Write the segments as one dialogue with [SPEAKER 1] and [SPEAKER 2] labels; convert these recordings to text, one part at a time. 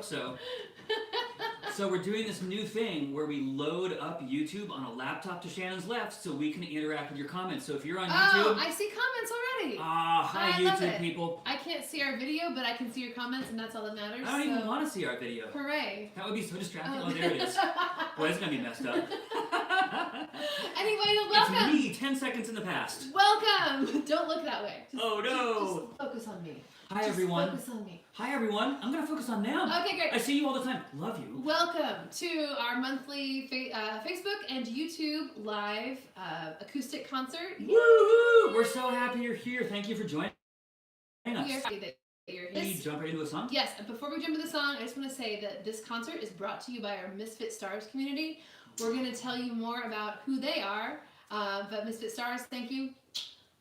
[SPEAKER 1] So, so we're doing this new thing where we load up YouTube on a laptop to Shannon's left so we can interact with your comments. So if you're on YouTube...
[SPEAKER 2] Oh, I see comments already.
[SPEAKER 1] Hi YouTube people.
[SPEAKER 2] I can't see our video, but I can see your comments, and that's all that matters.
[SPEAKER 1] I don't even want to see our video.
[SPEAKER 2] Hooray.
[SPEAKER 1] That would be so distracting. Oh, there it is. Boy, it's going to be messed up.
[SPEAKER 2] Anyway, welcome.
[SPEAKER 1] It's me, 10 seconds in the past.
[SPEAKER 2] Welcome. Don't look that way.
[SPEAKER 1] Oh, no.
[SPEAKER 2] Just focus on me.
[SPEAKER 1] Hi, everyone.
[SPEAKER 2] Focus on me.
[SPEAKER 1] Hi, everyone. I'm going to focus on them.
[SPEAKER 2] Okay, great.
[SPEAKER 1] I see you all the time. Love you.
[SPEAKER 2] Welcome to our monthly Facebook and YouTube live acoustic concert.
[SPEAKER 1] Woohoo! We're so happy you're here. Thank you for joining us.
[SPEAKER 2] We are happy that you're
[SPEAKER 1] Can
[SPEAKER 2] here.
[SPEAKER 1] you jump right into a song?
[SPEAKER 2] Yes, and before we jump into the song, I just want to say that this concert is brought to you by our Misfit Stars community. We're going to tell you more about who they are, but Misfit Stars, thank you.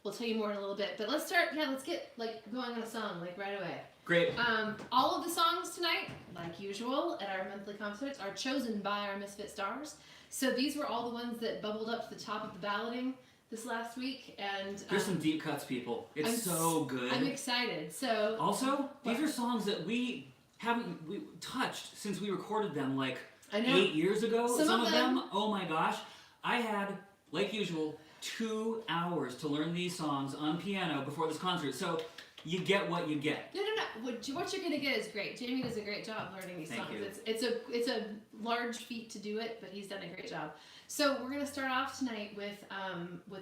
[SPEAKER 2] We'll tell you more in a little bit, but let's start. Yeah, let's get going on a song right away.
[SPEAKER 1] Great.
[SPEAKER 2] All of the songs tonight, like usual at our monthly concerts, are chosen by our Misfit Stars. So these were all the ones that bubbled up to the top of the balloting this last week, and
[SPEAKER 1] there's some deep cuts, people. It's so good.
[SPEAKER 2] I'm excited. So
[SPEAKER 1] also, these are songs that we haven't touched since we recorded them 8 years ago. Some of them, oh my gosh, I had, like usual, 2 hours to learn these songs on piano before this concert. So you get what you get.
[SPEAKER 2] No. What you're gonna get is great. Jamie does a great job learning these songs.
[SPEAKER 1] You.
[SPEAKER 2] It's a large feat to do it, but he's done a great job. So we're gonna start off tonight with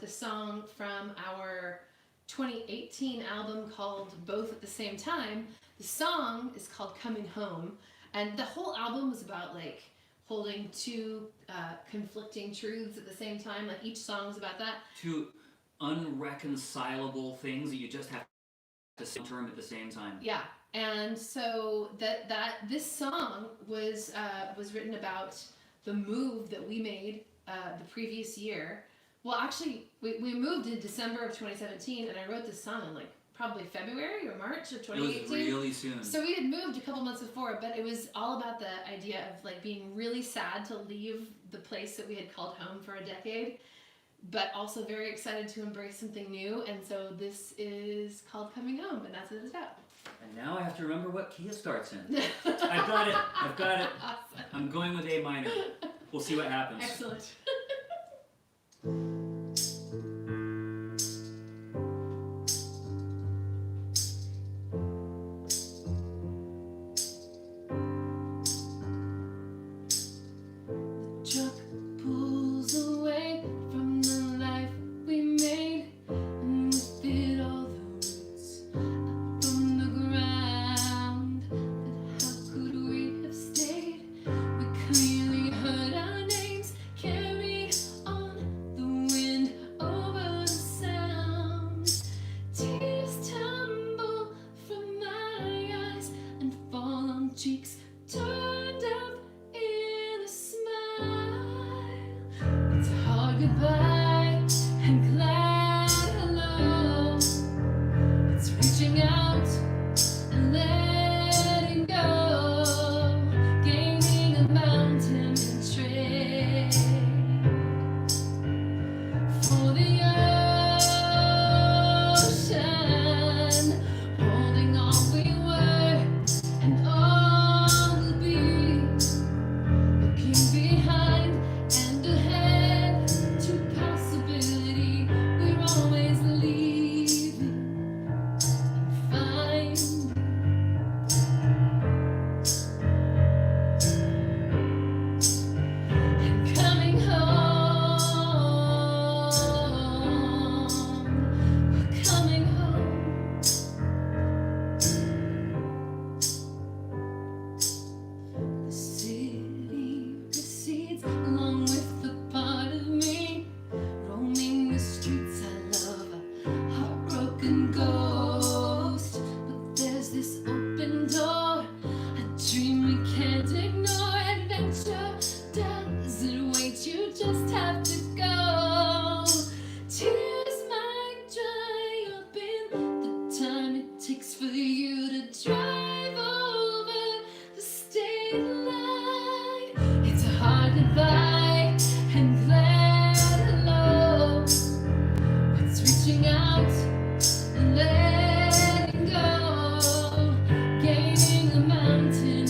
[SPEAKER 2] a song from our 2018 album called Both at the Same Time. The song is called Coming Home, and the whole album was about holding two conflicting truths at the same time. Each song is about that.
[SPEAKER 1] Two unreconcilable things that you just have to term at the same time.
[SPEAKER 2] Yeah, and so this song was written about the move that we made the previous year. Well, actually, we moved in December of 2017, and I wrote this song in probably February or March of 2018.
[SPEAKER 1] It was really soon.
[SPEAKER 2] So we had moved a couple months before, but it was all about the idea of being really sad to leave the place that we had called home for a decade, but also very excited to embrace something new. And so this is called Coming Home, and that's what it's about.
[SPEAKER 1] And now I have to remember what key it starts in. I've got it.
[SPEAKER 2] Awesome.
[SPEAKER 1] I'm going with A minor. We'll see what happens.
[SPEAKER 2] Excellent. Cheeks turned up in a smile. It's a hard goodbye and glad hello. It's reaching out and letting go, gaining a mountain and trade for the ocean, holding all we were and all will be, looking behind and ahead to possibility. We're always leaving and finding. And coming home, we're coming home. The city recedes along with the part of me, roaming the streets I love, a heartbroken ghost. But there's this open door, a dream we can't ignore. Adventure doesn't wait, you just have to go. Tears might dry up in the time it takes for you to drive over the state line. It's a hard goodbye and glad hello. It's reaching out and letting go, gaining a mountain and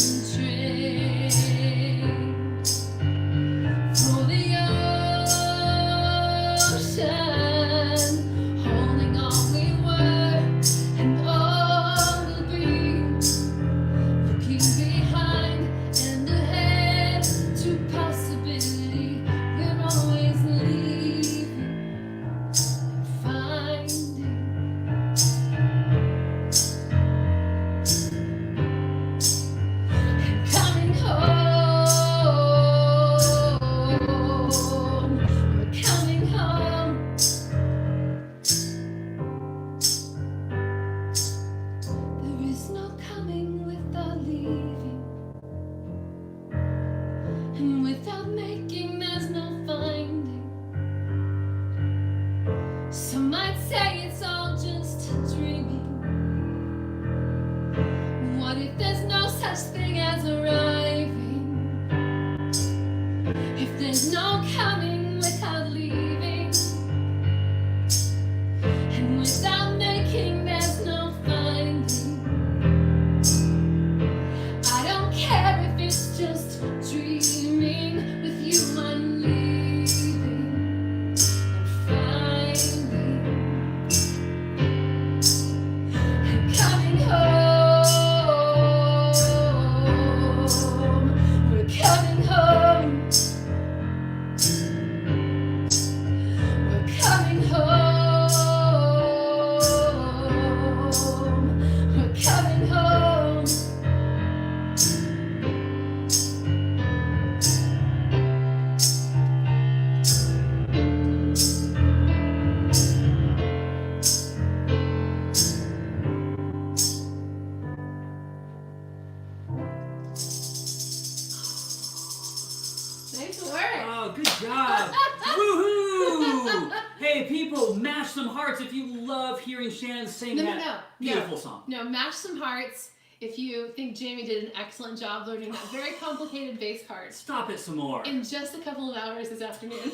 [SPEAKER 1] Oh, good job. Woohoo! Hey, people, mash some hearts if you love hearing Shannon sing that beautiful song.
[SPEAKER 2] No, mash some hearts if you think Jamie did an excellent job learning that very complicated bass part.
[SPEAKER 1] Stop it some more.
[SPEAKER 2] In just a couple of hours this afternoon.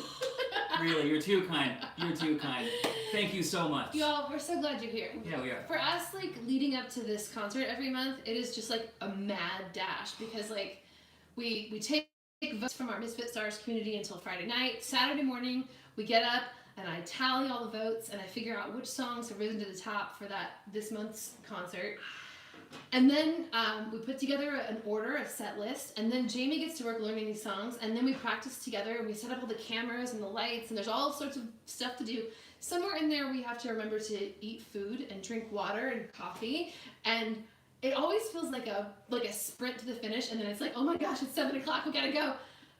[SPEAKER 1] Really, you're too kind. You're too kind. Thank you so much.
[SPEAKER 2] Y'all, we're so glad you're here.
[SPEAKER 1] Yeah, we are.
[SPEAKER 2] For us, like, leading up to this concert every month, it is just, like, a mad dash because, like, we take votes from our Misfit Stars community until Friday night. Saturday morning, we get up and I tally all the votes and I figure out which songs have risen to the top for this month's concert. And then we put together an order, a set list, and then Jamie gets to work learning these songs, and then we practice together, and we set up all the cameras and the lights, and there's all sorts of stuff to do. Somewhere in there, we have to remember to eat food and drink water and coffee, and it always feels like a sprint to the finish, and then it's like, oh my gosh, it's 7 o'clock, we gotta go.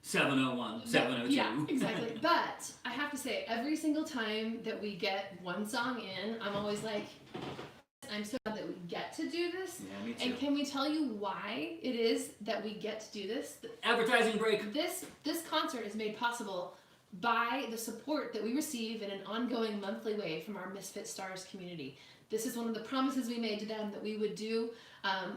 [SPEAKER 1] 7:01, 7:02.
[SPEAKER 2] Yeah, exactly. But I have to say, every single time that we get one song in, I'm always like, I'm so glad that we get to do this.
[SPEAKER 1] Yeah, me too.
[SPEAKER 2] And can we tell you why it is that we get to do this?
[SPEAKER 1] Advertising break.
[SPEAKER 2] This concert is made possible by the support that we receive in an ongoing monthly way from our Misfit Stars community. This is one of the promises we made to them that we would do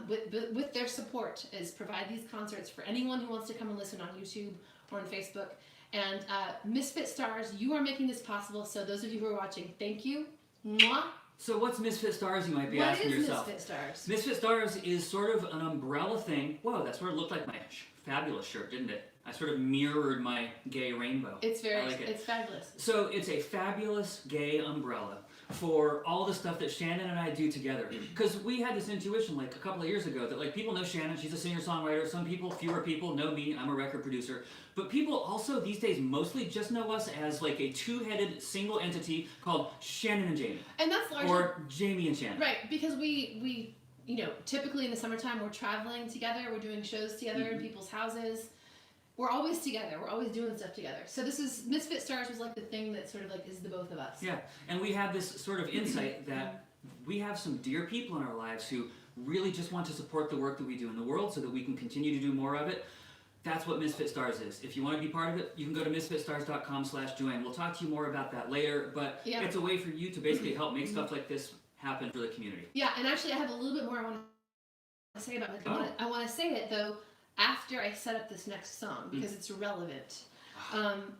[SPEAKER 2] with their support, is provide these concerts for anyone who wants to come and listen on YouTube or on Facebook. And Misfit Stars, you are making this possible. So those of you who are watching, thank you. Mwah.
[SPEAKER 1] So what's Misfit Stars, you might be asking yourself?
[SPEAKER 2] What is Misfit Stars?
[SPEAKER 1] Misfit Stars is sort of an umbrella thing. Whoa, that sort of looked like my fabulous shirt, didn't it? I sort of mirrored my gay rainbow.
[SPEAKER 2] It's it's fabulous.
[SPEAKER 1] So it's a fabulous gay umbrella for all the stuff that Shannon and I do together. Because we had this intuition like a couple of years ago that like people know Shannon, she's a singer-songwriter. Some people, fewer people, know me, I'm a record producer. But people also these days mostly just know us as like a two-headed single entity called Shannon and Jamie.
[SPEAKER 2] And that's largely...
[SPEAKER 1] Or Jamie and Shannon.
[SPEAKER 2] Right, because we you know, typically in the summertime we're traveling together, we're doing shows together in people's houses. We're always together. We're always doing stuff together. So this is, Misfit Stars was like the thing that sort of like is the both of us.
[SPEAKER 1] Yeah, and we have this sort of insight that we have some dear people in our lives who really just want to support the work that we do in the world so that we can continue to do more of it. That's what Misfit Stars is. If you want to be part of it, you can go to misfitstars.com/join. We'll talk to you more about that later, but it's a way for you to basically help make stuff like this happen for the community.
[SPEAKER 2] Yeah, and actually I have a little bit more I want to say about it. I want to say it, though, after I set up this next song, because it's relevant.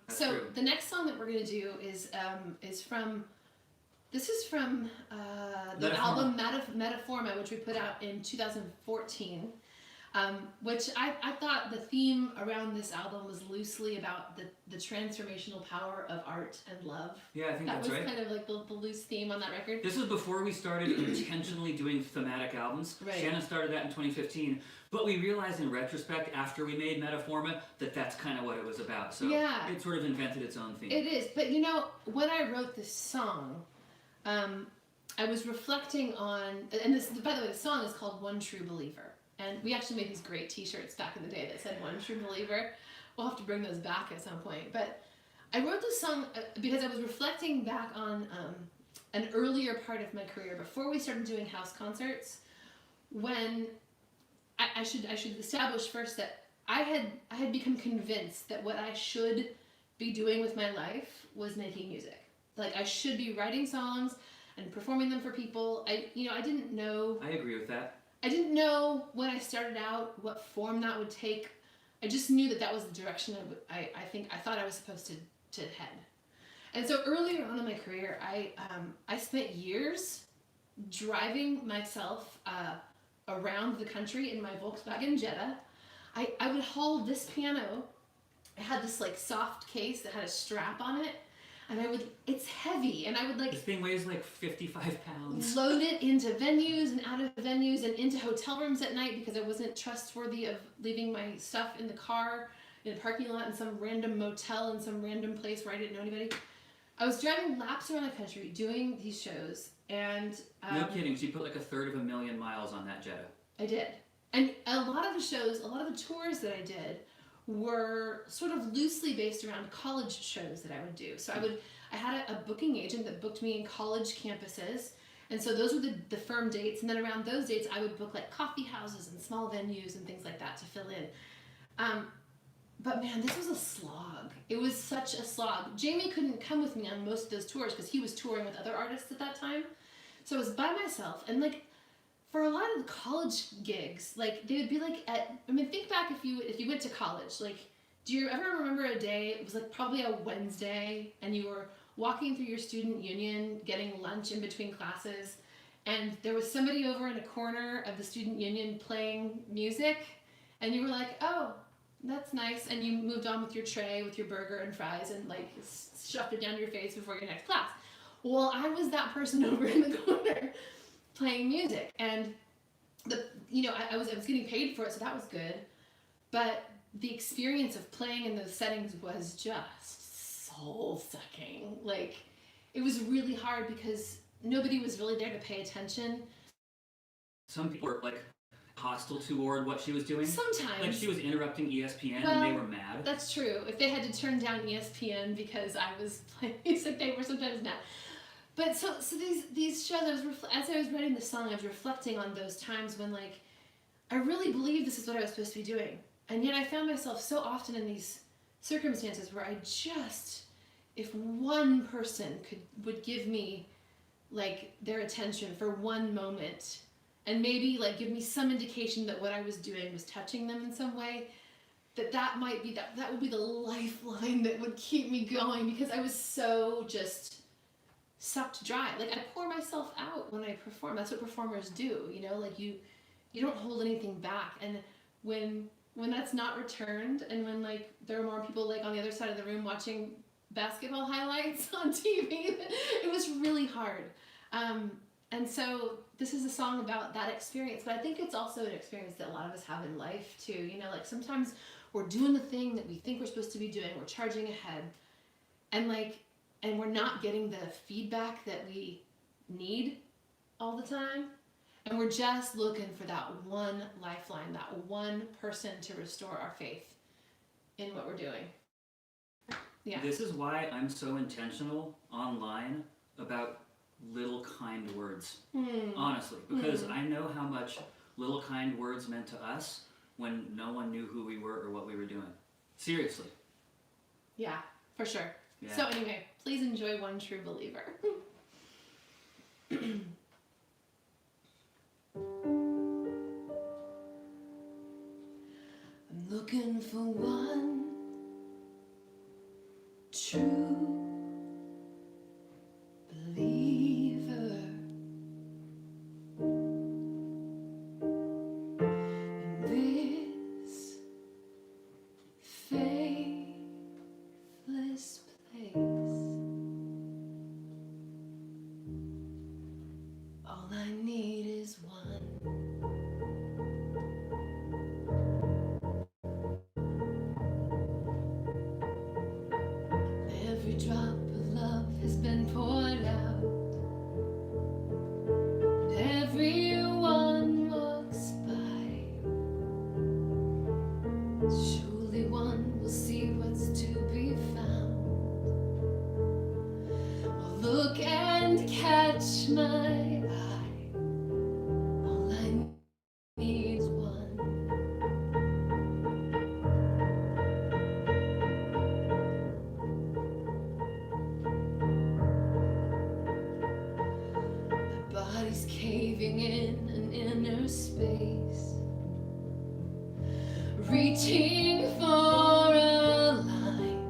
[SPEAKER 2] So true. The next song that we're going to do is from the album Metaforma, which we put out in 2014, which I thought the theme around this album was loosely about the transformational power of art and love.
[SPEAKER 1] Yeah, I think that's right.
[SPEAKER 2] That was kind of like the loose theme on that record.
[SPEAKER 1] This was before we started intentionally doing thematic albums.
[SPEAKER 2] Right.
[SPEAKER 1] Shannon started that in 2015, but we realized in retrospect, after we made Metaforma, that that's kind of what it was about. So it sort of invented its own theme.
[SPEAKER 2] It is, but you know, when I wrote this song, I was reflecting on, and this, by the way, the song is called One True Believer. And we actually made these great t-shirts back in the day that said One True Believer. We'll have to bring those back at some point. But I wrote this song because I was reflecting back on an earlier part of my career, before we started doing house concerts, when I should establish first that I had become convinced that what I should be doing with my life was making music. Like, I should be writing songs and performing them for people. I didn't know.
[SPEAKER 1] I agree with that.
[SPEAKER 2] I didn't know when I started out what form that would take. I just knew that was the direction I thought I was supposed to head. And so earlier on in my career, I spent years driving myself around the country in my Volkswagen Jetta. I would haul this piano. It had this like soft case that had a strap on it. And it's heavy, and I would like...
[SPEAKER 1] This thing weighs like 55 pounds.
[SPEAKER 2] Load it into venues and out of venues and into hotel rooms at night because I wasn't trustworthy of leaving my stuff in the car in a parking lot in some random motel in some random place where I didn't know anybody. I was driving laps around the country doing these shows, and...
[SPEAKER 1] no kidding, she put like 1/3 miles on that Jetta.
[SPEAKER 2] I did. And a lot of the shows, a lot of the tours that I did were sort of loosely based around college shows that I would do. So I had a booking agent that booked me in college campuses, and so those were the firm dates, and then around those dates I would book like coffee houses and small venues and things like that to fill in. But man, this was a slog. It was such a slog. Jamie couldn't come with me on most of those tours because he was touring with other artists at that time. So I was by myself. And like, for a lot of the college gigs, like they would be like think back if you went to college, like, do you ever remember a day, it was like probably a Wednesday, and you were walking through your student union, getting lunch in between classes, and there was somebody over in a corner of the student union playing music, and you were like, oh, that's nice, and you moved on with your tray with your burger and fries and like shoved it down your face before your next class. Well, I was that person over in the corner playing music, and I was getting paid for it, so that was good, but the experience of playing in those settings was just soul-sucking. Like, it was really hard because nobody was really there to pay attention.
[SPEAKER 1] Some people were like hostile toward what she was doing.
[SPEAKER 2] Sometimes.
[SPEAKER 1] Like she was interrupting ESPN and they were mad.
[SPEAKER 2] That's true. If they had to turn down ESPN because I was playing music, they were sometimes mad. But so these shows, as I was writing the song, I was reflecting on those times when, like, I really believed this is what I was supposed to be doing. And yet I found myself so often in these circumstances where if one person would give me, like, their attention for one moment, and maybe, like, give me some indication that what I was doing was touching them in some way, that would be the lifeline that would keep me going, because I was so just sucked dry. Like, I pour myself out when I perform. That's what performers do, like you don't hold anything back. And when that's not returned, and when, like, there are more people, like, on the other side of the room watching basketball highlights on TV, it was really hard. And so this is a song about that experience, but I think it's also an experience that a lot of us have in life too. Like, sometimes we're doing the thing that we think we're supposed to be doing, we're charging ahead, and we're not getting the feedback that we need all the time. And we're just looking for that one lifeline, that one person to restore our faith in what we're doing. Yeah.
[SPEAKER 1] This is why I'm so intentional online about little kind words. Honestly, because I know how much little kind words meant to us when no one knew who we were or what we were doing. Seriously.
[SPEAKER 2] Yeah, for sure.
[SPEAKER 1] Yeah.
[SPEAKER 2] So anyway, please enjoy One True Believer. I'm looking for one true believer in this faithless place. All I need is one. Every drop of love has been poured out, and everyone walks by. Surely one will see what's to be found. Will look and catch my eye. All I need is one. Body's caving in an inner space, reaching for a line,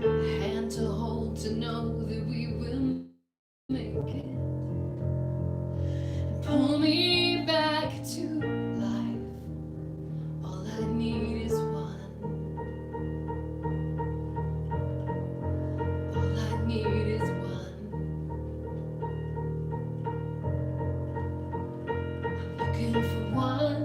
[SPEAKER 2] a hand to hold to know that we will make it, and pull me back to life. All I need is one. All I need is one. Looking for one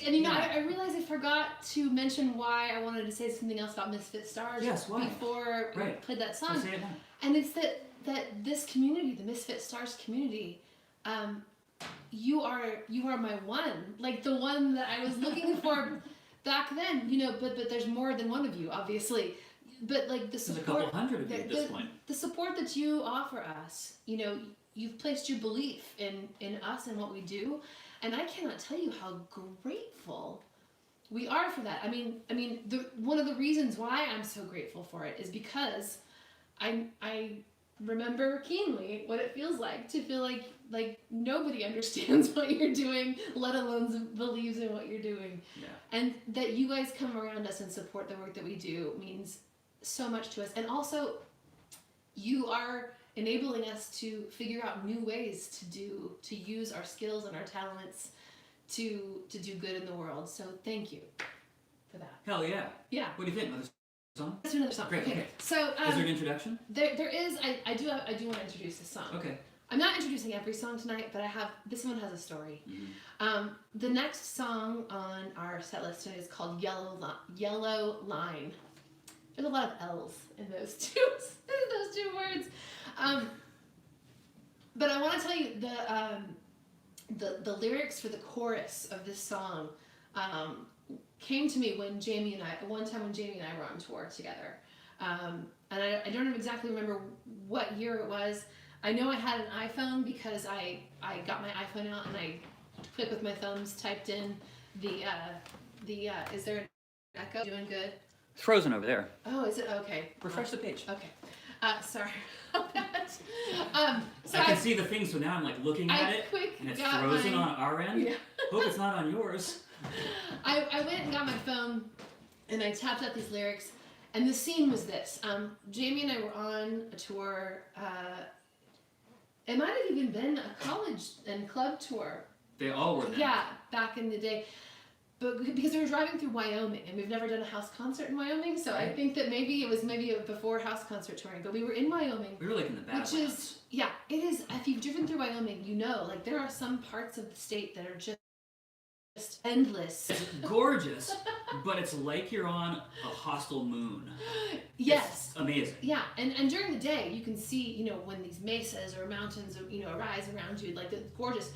[SPEAKER 2] And you know, I realized I forgot to mention why I wanted to say something else about Misfit Stars before we played that song.
[SPEAKER 1] Say it now.
[SPEAKER 2] And it's that this community, the Misfit Stars community, you are my one, like the one that I was looking for back then, you know, but there's more than one of you, obviously. But like the support,
[SPEAKER 1] there's a couple hundred of you at this point. The
[SPEAKER 2] support that you offer us, you know, you've placed your belief in us and what we do, and I cannot tell you how grateful we are for that. I mean, one of the reasons why I'm so grateful for it is because I remember keenly what it feels like to feel like nobody understands what you're doing, let alone believes in what you're doing.
[SPEAKER 1] Yeah.
[SPEAKER 2] And that you guys come around us and support the work that we do means so much to us. And also, you are enabling us to figure out new ways to use our skills and our talents to do good in the world. So thank you for that.
[SPEAKER 1] Hell yeah.
[SPEAKER 2] Yeah.
[SPEAKER 1] What do you think? Another song?
[SPEAKER 2] Let's do another song.
[SPEAKER 1] Great. Okay.
[SPEAKER 2] So
[SPEAKER 1] is there an introduction?
[SPEAKER 2] There is. I do want to introduce this song.
[SPEAKER 1] Okay.
[SPEAKER 2] I'm not introducing every song tonight, but this one has a story. Mm-hmm. The next song on our set list today is called Yellow Line. There's a lot of L's in those two words. But I want to tell you the lyrics for the chorus of this song came to me when Jamie and I were on tour together. And I don't exactly remember what year it was. I know I had an iPhone because I got my iPhone out and I quick with my thumbs typed in the is there an echo? Doing good?
[SPEAKER 1] It's frozen over there.
[SPEAKER 2] Oh, is it? Okay.
[SPEAKER 1] Refresh the page.
[SPEAKER 2] Okay. Sorry. So
[SPEAKER 1] I can see the thing, so now I'm like looking at it, and it's frozen on our end.
[SPEAKER 2] Yeah.
[SPEAKER 1] Hope it's not on yours.
[SPEAKER 2] I went and got my phone, and I tapped out these lyrics, and the scene was this. Jamie and I were on a tour. It might have even been a college and club tour.
[SPEAKER 1] They all were then.
[SPEAKER 2] Yeah, back in the day. But because we were driving through Wyoming, and we've never done a house concert in Wyoming, so I think that maybe it was before house concert touring, but we were in Wyoming.
[SPEAKER 1] We were like in the Badlands.
[SPEAKER 2] Which is, yeah, it is, if you've driven through Wyoming, you know, like there are some parts of the state that are just endless.
[SPEAKER 1] It's gorgeous, but it's like you're on a hostile moon.
[SPEAKER 2] Yes.
[SPEAKER 1] It's amazing.
[SPEAKER 2] Yeah, and during the day, you can see, you know, when these mesas or mountains, you know, arise around you, like it's gorgeous.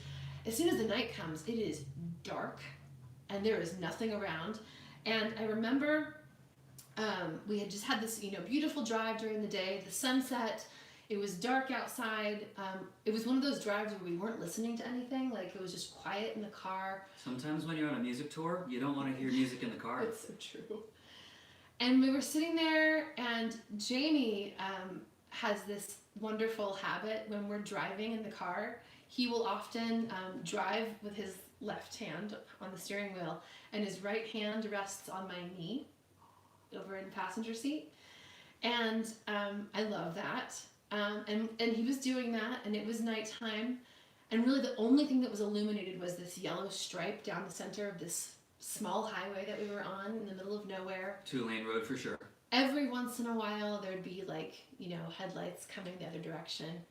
[SPEAKER 2] As soon as the night comes, it is dark. And there is nothing around. And I remember we had just had this, you know, beautiful drive during the day, the sunset, it was dark outside. It was one of those drives where we weren't listening to anything, like it was just quiet in the car.
[SPEAKER 1] Sometimes when you're on a music tour, you don't want to hear music in the car.
[SPEAKER 2] It's so true. And we were sitting there, and Jamie has this wonderful habit when we're driving in the car. He will often drive with his left hand on the steering wheel, and his right hand rests on my knee over in the passenger seat. And I love that. And he was doing that, and it was nighttime, and really the only thing that was illuminated was this yellow stripe down the center of this small highway that we were on in the middle of nowhere.
[SPEAKER 1] 2-lane road for sure.
[SPEAKER 2] Every once in a while there'd be like, you know, headlights coming the other direction.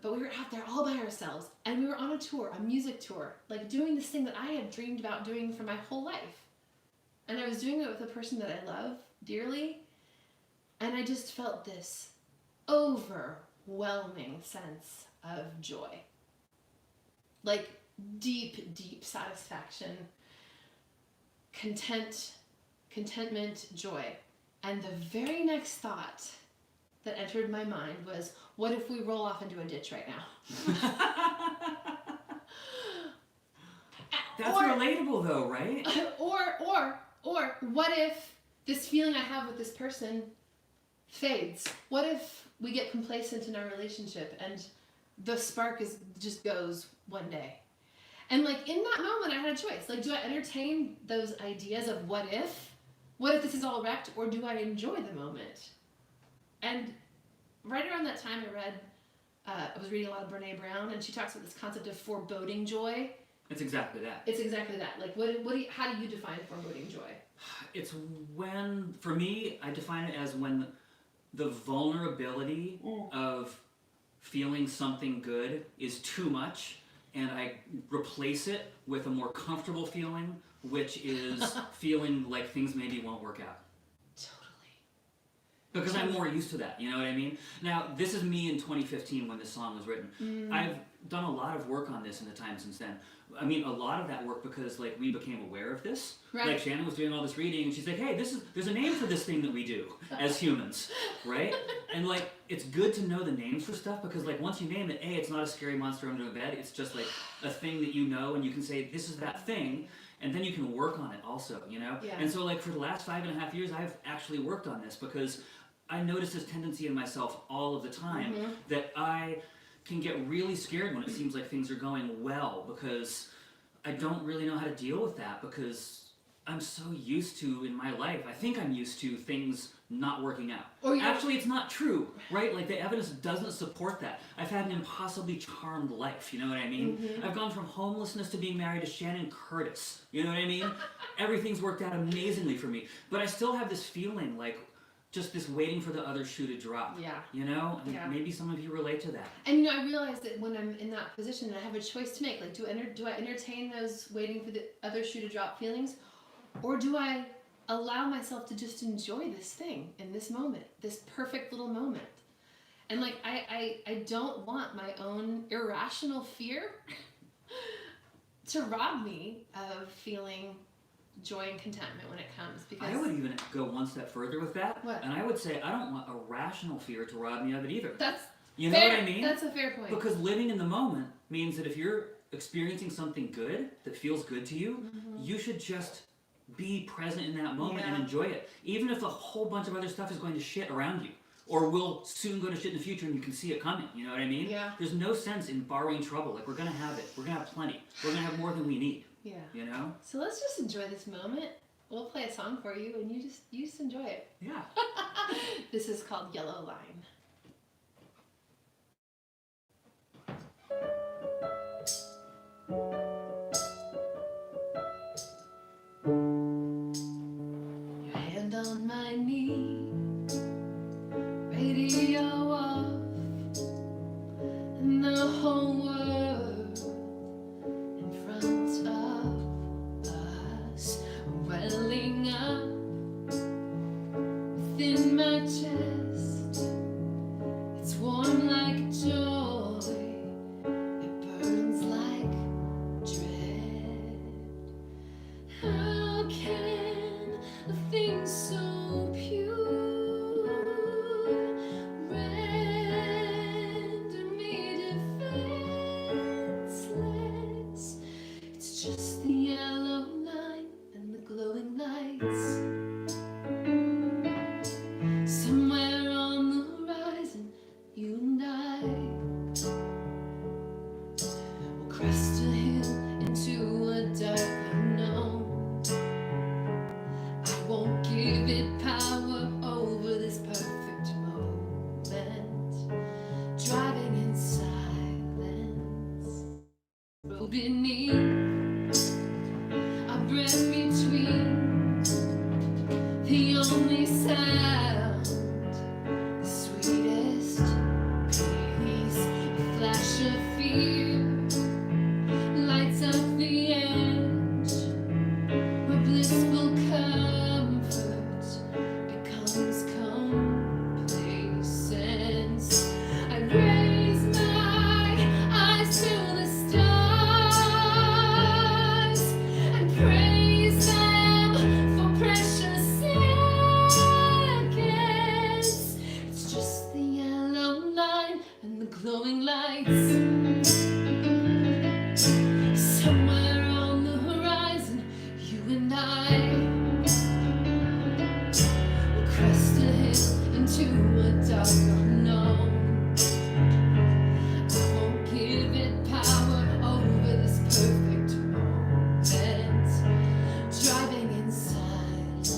[SPEAKER 2] But we were out there all by ourselves, and we were on a tour, a music tour, like doing this thing that I had dreamed about doing for my whole life. And I was doing it with a person that I love dearly, and I just felt this overwhelming sense of joy. Like deep, deep satisfaction, contentment, joy. And the very next thought that entered my mind was, what if we roll off into a ditch right now?
[SPEAKER 1] That's relatable though, right?
[SPEAKER 2] Or what if this feeling I have with this person fades? What if we get complacent in our relationship and the spark just goes one day? And like in that moment I had a choice. Like, do I entertain those ideas of what if? What if this is all wrecked, or do I enjoy the moment? And right around that time I was reading a lot of Brene Brown, and she talks about this concept of foreboding joy.
[SPEAKER 1] It's exactly that.
[SPEAKER 2] It's exactly that. Like, how do you define foreboding joy?
[SPEAKER 1] It's when, for me, I define it as when the vulnerability of feeling something good is too much, and I replace it with a more comfortable feeling, which is feeling like things maybe won't work out. Because I'm more used to that, you know what I mean? Now, this is me in 2015 when this song was written. I've done a lot of work on this in the time since then. I mean, a lot of that work because, like, we became aware of this.
[SPEAKER 2] Right.
[SPEAKER 1] Like, Shannon was doing all this reading, and she's like, hey, there's a name for this thing that we do as humans, right? And, like, it's good to know the names for stuff because, like, once you name it, A, it's not a scary monster under a bed. It's just, like, a thing that you know, and you can say, this is that thing. And then you can work on it also, you know?
[SPEAKER 2] Yeah.
[SPEAKER 1] And so, like, for the last 5.5 years, I've actually worked on this because I notice this tendency in myself all of the time that I can get really scared when it seems like things are going well because I don't really know how to deal with that because I'm so used to, in my life, I think I'm used to things not working out. Actually, it's not true, right? Like, the evidence doesn't support that. I've had an impossibly charmed life, you know what I mean? I've gone from homelessness to being married to Shannon Curtis, you know what I mean? Everything's worked out amazingly for me. But I still have this feeling like, just this waiting for the other shoe to drop.
[SPEAKER 2] Yeah.
[SPEAKER 1] You know? And maybe some of you relate to that.
[SPEAKER 2] And, you know, I realize that when I'm in that position, I have a choice to make. Like, do I entertain those waiting for the other shoe to drop feelings? Or do I allow myself to just enjoy this thing in this moment, this perfect little moment? And, like, I don't want my own irrational fear to rob me of feeling joy and contentment when it comes. Because
[SPEAKER 1] I would even go one step further with that.
[SPEAKER 2] What?
[SPEAKER 1] And I would say I don't want a rational fear to rob me of it either.
[SPEAKER 2] That's
[SPEAKER 1] you
[SPEAKER 2] fair.
[SPEAKER 1] know what I mean?
[SPEAKER 2] That's a fair point.
[SPEAKER 1] Because living in the moment means that if you're experiencing something good that feels good to you, you should just be present in that moment and enjoy it. Even if a whole bunch of other stuff is going to shit around you. Or will soon go to shit in the future and you can see it coming. You know what I mean?
[SPEAKER 2] Yeah.
[SPEAKER 1] There's no sense in borrowing trouble. Like, we're going to have it. We're going to have plenty. We're going to have more than we need.
[SPEAKER 2] Yeah.
[SPEAKER 1] You know?
[SPEAKER 2] So let's just enjoy this moment. We'll play a song for you and you just enjoy it.
[SPEAKER 1] Yeah.
[SPEAKER 2] This is called Yellow Line. Your hand on my knee, radio off, and the whole world in front of us, welling up within my chest. It's warm like joy, it burns like dread. How can a thing so pure render me defenseless? It's just the yellow line and the glowing lights. Somewhere on the horizon, you and I will crest a hill into a dark unknown. I won't give it power over this perfect moment. Driving in silence, road beneath, our breath between, the only sound, the sweetest peace, a flash of fear lights up the edge where blissful comfort becomes complacence. I raise my eyes to the stars and praise them for precious seconds. It's just the yellow line and the glowing lights. Somewhere on the horizon, you and I will crest a hill into a dark unknown. I won't give it power over this perfect moment. Driving in silence.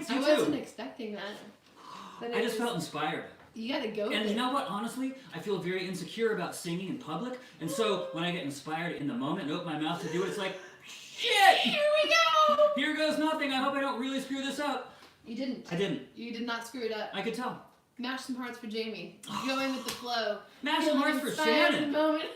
[SPEAKER 1] Thanks, you
[SPEAKER 2] I
[SPEAKER 1] too.
[SPEAKER 2] wasn't expecting that.
[SPEAKER 1] I just felt inspired.
[SPEAKER 2] You gotta go.
[SPEAKER 1] And you know what? Honestly, I feel very insecure about singing in public, and so when I get inspired in the moment and open my mouth to do it, it's like, shit!
[SPEAKER 2] Here we go!
[SPEAKER 1] Here goes nothing. I hope I don't really screw this up.
[SPEAKER 2] You didn't.
[SPEAKER 1] I didn't.
[SPEAKER 2] You did not screw it up.
[SPEAKER 1] I could tell.
[SPEAKER 2] Mash some hearts for Jamie. Going with the flow.
[SPEAKER 1] Mash some hearts for Shannon.
[SPEAKER 2] In the moment.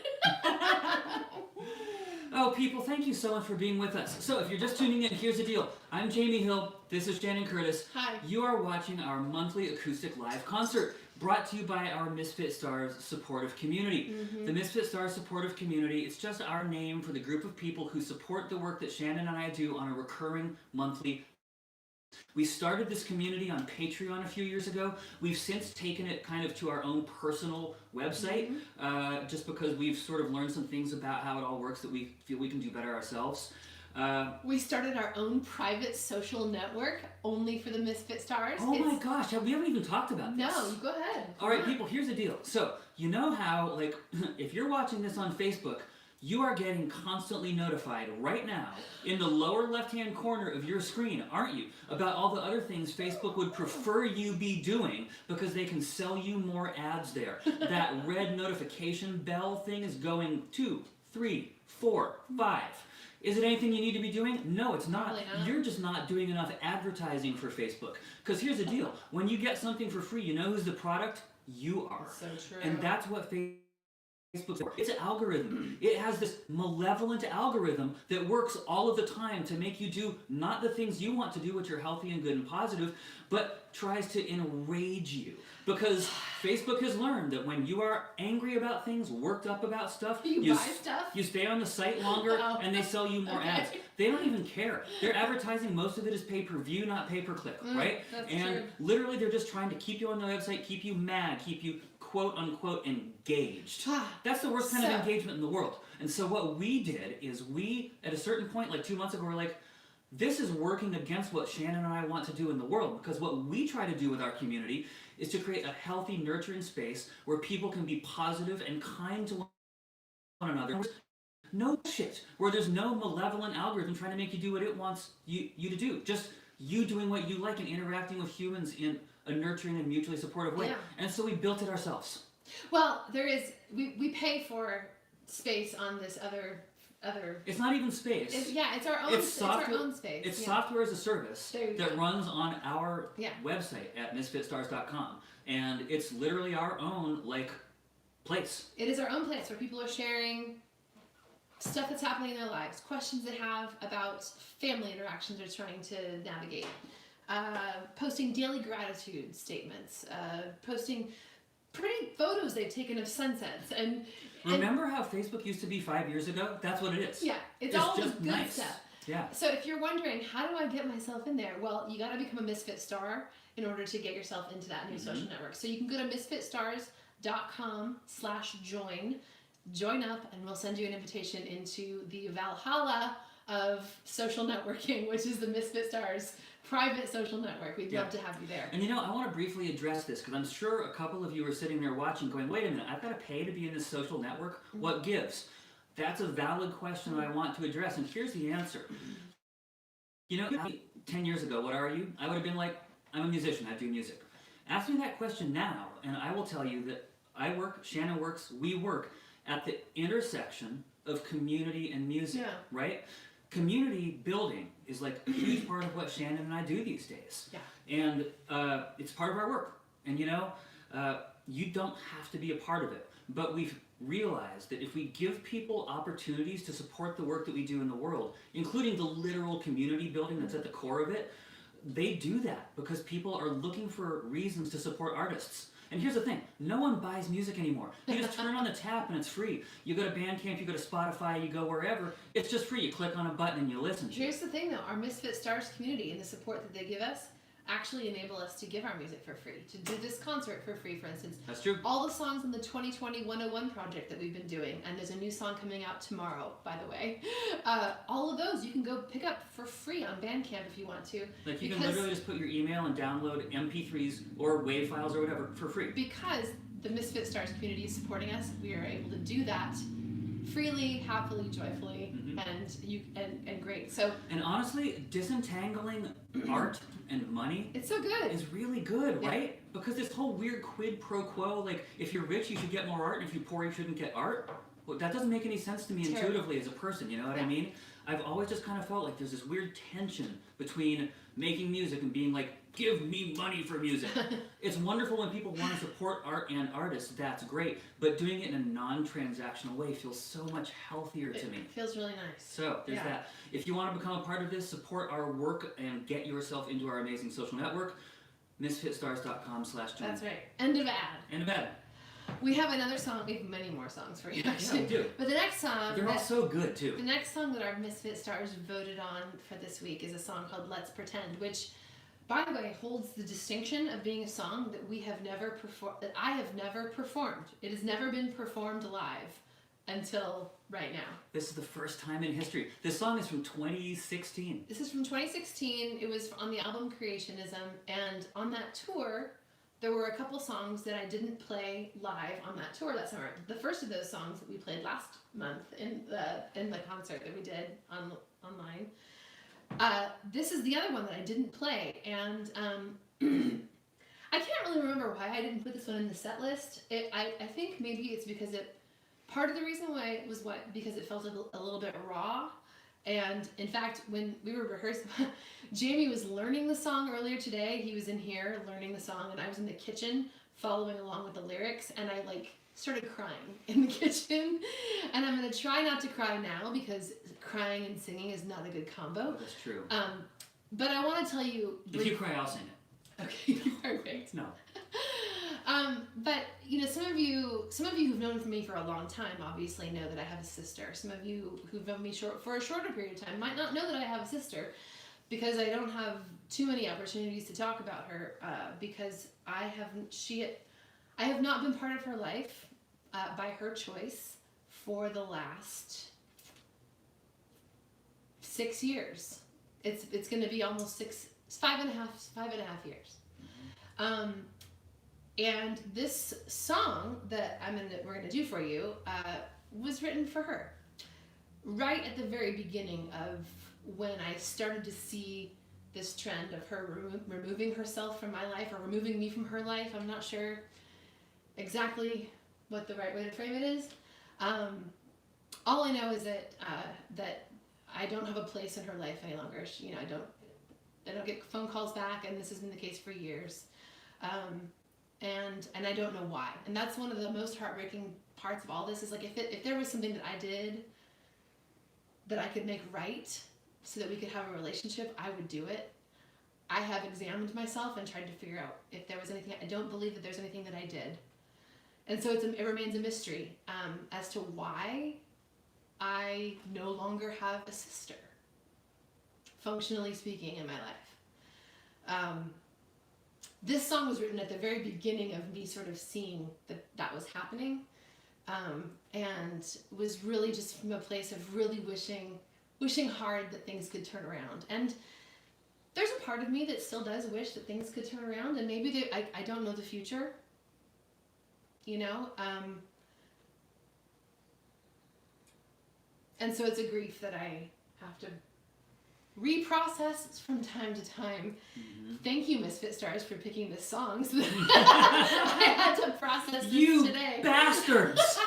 [SPEAKER 1] Oh, people, thank you so much for being with us. So, if you're just tuning in, here's the deal. I'm Jamie Hill. This is Shannon Curtis.
[SPEAKER 2] Hi.
[SPEAKER 1] You are watching our monthly acoustic live concert, brought to you by our Misfit Stars supportive community. The Misfit Stars supportive community, it's just our name for the group of people who support the work that Shannon and I do on a recurring monthly. We started this community on Patreon a few years ago. We've since taken it kind of to our own personal website, just because we've sort of learned some things about how it all works that we feel we can do better ourselves.
[SPEAKER 2] We started our own private social network only for the Misfit Stars.
[SPEAKER 1] Oh my gosh, we haven't even talked about this.
[SPEAKER 2] No, go ahead.
[SPEAKER 1] All right, people, here's the deal. So, you know how, like, if you're watching this on Facebook, you are getting constantly notified right now in the lower left-hand corner of your screen, aren't you, about all the other things Facebook would prefer you be doing because they can sell you more ads there. That red notification bell thing is going 2, 3, 4, 5. Is it anything you need to be doing? No, it's not.
[SPEAKER 2] Probably not.
[SPEAKER 1] You're just not doing enough advertising for Facebook. Because here's the deal. When you get something for free, you know who's the product? You are.
[SPEAKER 2] That's so true.
[SPEAKER 1] And that's what Facebook. It's an algorithm. It has this malevolent algorithm that works all of the time to make you do not the things you want to do, which are healthy and good and positive, but tries to enrage you. Because Facebook has learned that when you are angry about things, worked up about stuff,
[SPEAKER 2] you buy stuff?
[SPEAKER 1] You stay on the site longer and they sell you more ads. They don't even care. They're advertising, most of it is pay-per-view, not pay-per-click, right?
[SPEAKER 2] That's
[SPEAKER 1] and
[SPEAKER 2] true.
[SPEAKER 1] literally they're just trying to keep you on the website, keep you mad, keep you quote-unquote engaged. That's the worst kind of engagement in the world. And so what we did is we, at a certain point, like 2 months ago, were like, this is working against what Shannon and I want to do in the world, because what we try to do with our community is to create a healthy, nurturing space where people can be positive and kind to one another. No shit, where there's no malevolent algorithm trying to make you do what it wants you to do. Just you doing what you like and interacting with humans in a nurturing and mutually supportive way.
[SPEAKER 2] Yeah.
[SPEAKER 1] And so we built it ourselves.
[SPEAKER 2] Well, there is, we pay for space on this other.
[SPEAKER 1] It's not even space.
[SPEAKER 2] It's our own. It's our own space.
[SPEAKER 1] It's software as a service that runs on our
[SPEAKER 2] Yeah.
[SPEAKER 1] website at misfitstars.com, and it's literally our own place.
[SPEAKER 2] It is our own place where people are sharing stuff that's happening in their lives, questions they have about family interactions they're trying to navigate, posting daily gratitude statements, posting pretty photos they've taken of sunsets, and
[SPEAKER 1] remember how Facebook used to be 5 years ago? That's what it is.
[SPEAKER 2] Yeah, it's all
[SPEAKER 1] just
[SPEAKER 2] the good
[SPEAKER 1] nice
[SPEAKER 2] stuff.
[SPEAKER 1] Yeah.
[SPEAKER 2] So if you're wondering, how do I get myself in there? Well, you got to become a Misfit Star in order to get yourself into that new social network. So you can go to misfitstars.com/join, join up, and we'll send you an invitation into the Valhalla of social networking, which is the Misfit Stars private social network. We'd love to have you there.
[SPEAKER 1] And you know, I want to briefly address this because I'm sure a couple of you are sitting there watching going, wait a minute, I've got to pay to be in this social network? What gives? That's a valid question that I want to address, and here's the answer. You know, 10 years ago, what are you? I would have been like, I'm a musician, I do music. Ask me that question now, and I will tell you that I work, Shannon works, we work at the intersection of community and music, right? Community building is like a huge part of what Shannon and I do these days.
[SPEAKER 2] Yeah.
[SPEAKER 1] And it's part of our work. And you know, you don't have to be a part of it. But we've realized that if we give people opportunities to support the work that we do in the world, including the literal community building that's at the core of it, they do that because people are looking for reasons to support artists. And here's the thing, no one buys music anymore. You just turn on the tap and it's free. You go to Bandcamp, you go to Spotify, you go wherever, it's just free. You click on a button and you listen to it.
[SPEAKER 2] Here's the thing though, our Misfit Stars community and the support that they give us actually enable us to give our music for free. To do this concert for free, for instance.
[SPEAKER 1] That's true.
[SPEAKER 2] All the songs in the 2020 101 project that we've been doing, and there's a new song coming out tomorrow, by the way. All of those you can go pick up for free on Bandcamp if you want to.
[SPEAKER 1] Like you can literally just put your email and download MP3s or WAV files or whatever for free.
[SPEAKER 2] Because the Misfit Stars community is supporting us, we are able to do that freely, happily, joyfully. and great. So
[SPEAKER 1] and honestly, disentangling art and money,
[SPEAKER 2] it's so good.
[SPEAKER 1] Is really good, right? Because this whole weird quid pro quo, like if you're rich, you should get more art, and if you're poor, you shouldn't get art. Well, that doesn't make any sense to me intuitively as a person. You know what I mean? I've always just kind of felt like there's this weird tension between making music and being like, give me money for music. It's wonderful when people want to support art and artists, that's great. But doing it in a non-transactional way feels so much healthier to me.
[SPEAKER 2] It feels really nice.
[SPEAKER 1] So there's that. If you want to become a part of this, support our work and get yourself into our amazing social network, misfitstars.com/join.
[SPEAKER 2] That's right. End of ad.
[SPEAKER 1] End of ad.
[SPEAKER 2] We have another song. We have many more songs for you, actually.
[SPEAKER 1] Yeah, we do.
[SPEAKER 2] But the next song...
[SPEAKER 1] They're all so good, too.
[SPEAKER 2] The next song that our Misfit Stars voted on for this week is a song called Let's Pretend, which, by the way, holds the distinction of being a song that we have never performed, that I have never performed. It has never been performed live until right now.
[SPEAKER 1] This is the first time in history. This song is from 2016.
[SPEAKER 2] This is from 2016. It was on the album Creationism, and on that tour... There were a couple songs that I didn't play live on that tour that summer. The first of those songs that we played last month in the concert that we did online. This is the other one that I didn't play, and I can't really remember why I didn't put this one in the set list. I think maybe it's because part of the reason why it was because it felt a little bit raw. And in fact, when we were rehearsing, Jamie was learning the song earlier today. He was in here learning the song, and I was in the kitchen following along with the lyrics, and I started crying in the kitchen. And I'm gonna try not to cry now because crying and singing is not a good combo.
[SPEAKER 1] That's true.
[SPEAKER 2] But I want to tell you.
[SPEAKER 1] If you cry, I'll sing it.
[SPEAKER 2] Okay, perfect.
[SPEAKER 1] No.
[SPEAKER 2] But some of you who've known me for a long time obviously know that I have a sister. Some of you who've known me for a shorter period of time might not know that I have a sister, because I don't have too many opportunities to talk about her, because I have not been part of her life by her choice for the last 6 years. It's going to be almost 5.5 years. And this song that we're gonna do for you was written for her, right at the very beginning of when I started to see this trend of her removing herself from my life, or removing me from her life. I'm not sure exactly what the right way to frame it is. All I know is that I don't have a place in her life any longer. I don't get phone calls back, and this has been the case for years. And I don't know why. And that's one of the most heartbreaking parts of all this, is if there was something that I did that I could make right so that we could have a relationship, I would do it. I have examined myself and tried to figure out if there was anything. I don't believe that there's anything that I did. And so it remains a mystery as to why I no longer have a sister, functionally speaking, in my life. This song was written at the very beginning of me sort of seeing that was happening, and was really just from a place of really wishing hard that things could turn around. And there's a part of me that still does wish that things could turn around, and maybe I don't know the future, and so it's a grief that I have to reprocess from time to time. Mm-hmm. Thank you, Misfit Stars, for picking this song so that I had to process this today.
[SPEAKER 1] You bastards!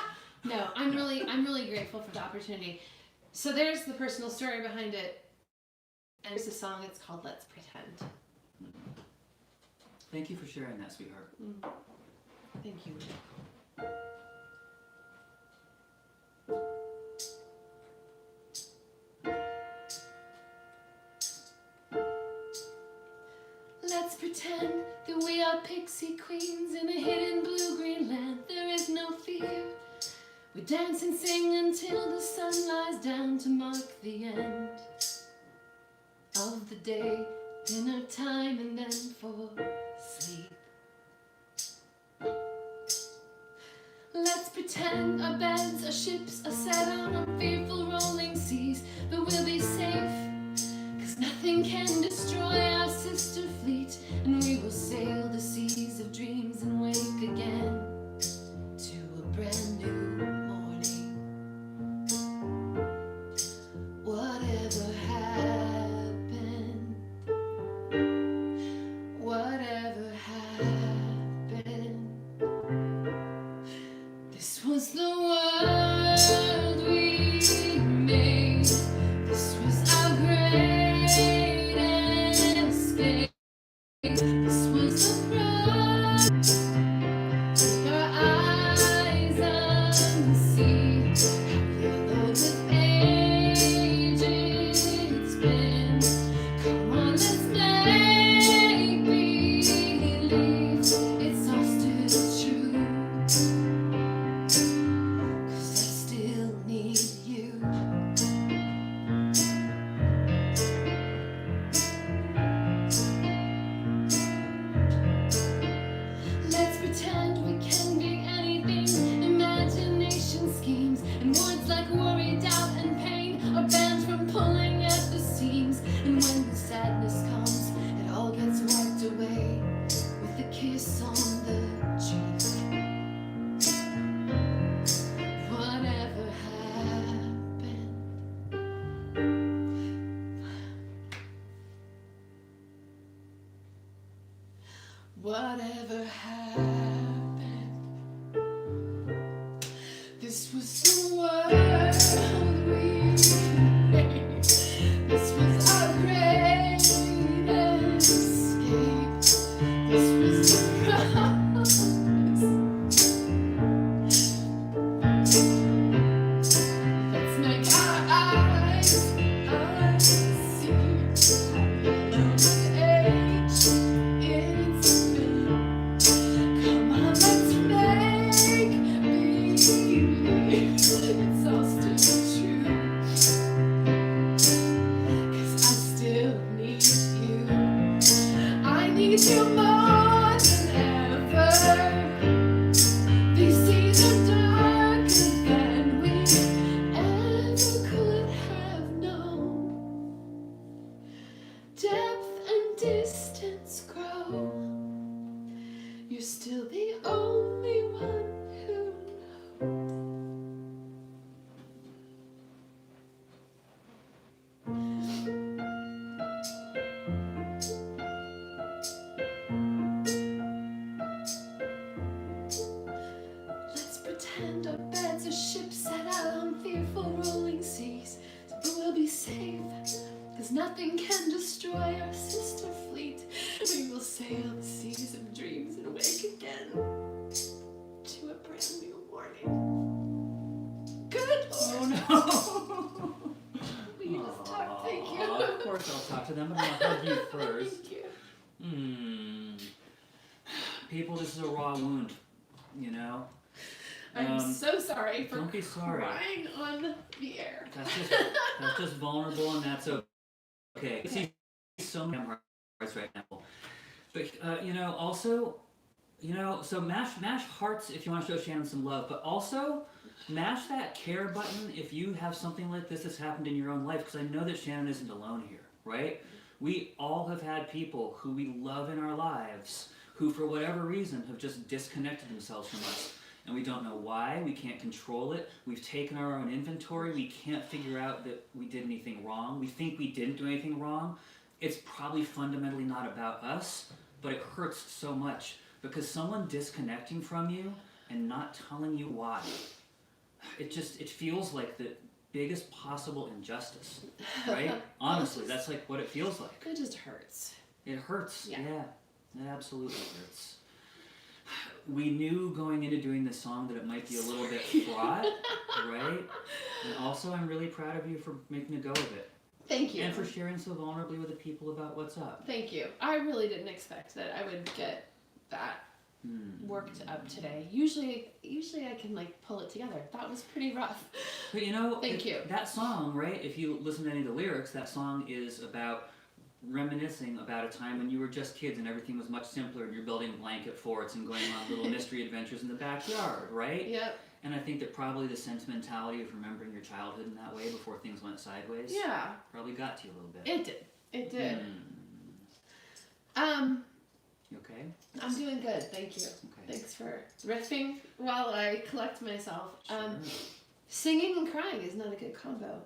[SPEAKER 2] No, I'm really grateful for the opportunity. So there's the personal story behind it, and there's a song. It's called Let's Pretend.
[SPEAKER 1] Thank you for sharing that, sweetheart.
[SPEAKER 2] Thank you. Let's pretend that we are pixie queens in a hidden blue-green land. There is no fear. We dance and sing until the sun lies down to mark the end of the day, dinner time, and then for sleep. Let's pretend our beds, our ships are set on fearful rolling seas, but we'll be safe, 'cause nothing can destroy our sister fleet, and we will sail the seas of dreams and wake again to a brand new morning. This was the prize. Your eyes unsee how yellow with age it's been. Come on, let's make believe it's all still true. 'Cause I still need you. Let's pretend we can be anything. Imagination schemes and words like worry, doubt, and pain are banned from pulling at the seams. And when the sadness comes, it all gets wiped away with a kiss on the cheek. Whatever happened. Whatever happened. This was the world we made. This was our great escape. This was the promise. Let's make our eyes see how yellow with age it's been. Come on, let's make believe it's all still true. 'Cause I still need you. I need you more than ever. These seas are darker than we ever could have known. Depth and distance grow. You're still the only one who knows. Let's pretend our beds are ships set out on fearful rolling seas. But we'll be safe, 'cause nothing can destroy our sister fleet. We will sail the seas of dreams and wake again to a brand new morning. Good
[SPEAKER 1] Oh
[SPEAKER 2] Lord.
[SPEAKER 1] no!
[SPEAKER 2] We just talked, thank you.
[SPEAKER 1] Aw, of course I'll talk to them, but I'll hug you first.
[SPEAKER 2] Thank you.
[SPEAKER 1] People, this is a raw wound, you know?
[SPEAKER 2] I'm so sorry for
[SPEAKER 1] Don't be sorry.
[SPEAKER 2] crying on the air.
[SPEAKER 1] That's just vulnerable, and that's okay. See so many hearts right now. But also, so mash hearts if you want to show Shannon some love, but also mash that care button if you have something like this that's happened in your own life, because I know that Shannon isn't alone here, right? We all have had people who we love in our lives who, for whatever reason, have just disconnected themselves from us. And we don't know why, we can't control it, we've taken our own inventory, we can't figure out that we did anything wrong, we think we didn't do anything wrong. It's probably fundamentally not about us, but it hurts so much because someone disconnecting from you and not telling you why, it feels like the biggest possible injustice, right? Honestly, that's like what it feels like.
[SPEAKER 2] It just hurts.
[SPEAKER 1] It hurts, yeah. It absolutely hurts. We knew going into doing this song that it might be a little bit fraught, right? And also, I'm really proud of you for making a go of it.
[SPEAKER 2] Thank you.
[SPEAKER 1] And for sharing so vulnerably with the people about what's up.
[SPEAKER 2] Thank you. I really didn't expect that I would get that worked up today. Usually I can like pull it together. That was pretty rough.
[SPEAKER 1] But
[SPEAKER 2] Thank you.
[SPEAKER 1] That song, right? If you listen to any of the lyrics, that song is about reminiscing about a time when you were just kids and everything was much simpler and you're building blanket forts and going on little mystery adventures in the backyard, right?
[SPEAKER 2] Yep.
[SPEAKER 1] And I think that probably the sentimentality of remembering your childhood in that way before things went sideways probably got to you a little bit.
[SPEAKER 2] It did.
[SPEAKER 1] You okay?
[SPEAKER 2] I'm doing good, thank you.
[SPEAKER 1] Okay.
[SPEAKER 2] Thanks for riffing while I collect myself.
[SPEAKER 1] Sure.
[SPEAKER 2] Singing and crying is not a good combo.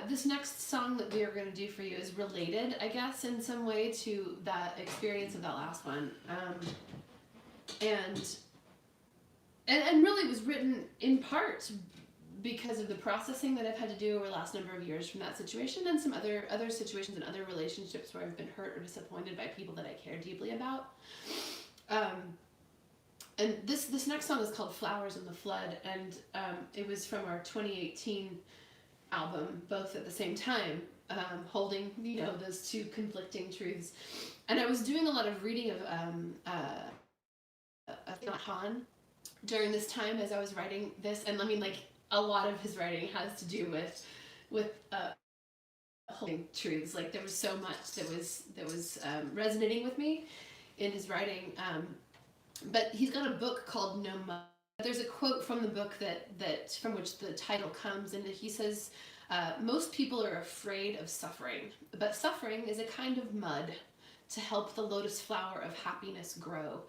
[SPEAKER 2] This next song that we are going to do for you is related, I guess, in some way to that experience of that last one. And really was written in part because of the processing that I've had to do over the last number of years from that situation and some other situations and other relationships where I've been hurt or disappointed by people that I care deeply about. And this next song is called Flowers in the Flood, and it was from our 2018 album, both at the same time, holding, those two conflicting truths. And I was doing a lot of reading of Han during this time as I was writing this, and I mean, like, a lot of his writing has to do with holding truths. Like, there was so much that was resonating with me in his writing. But he's got a book called No Mud. There's a quote from the book that from which the title comes, and he says, most people are afraid of suffering, but suffering is a kind of mud to help the lotus flower of happiness grow.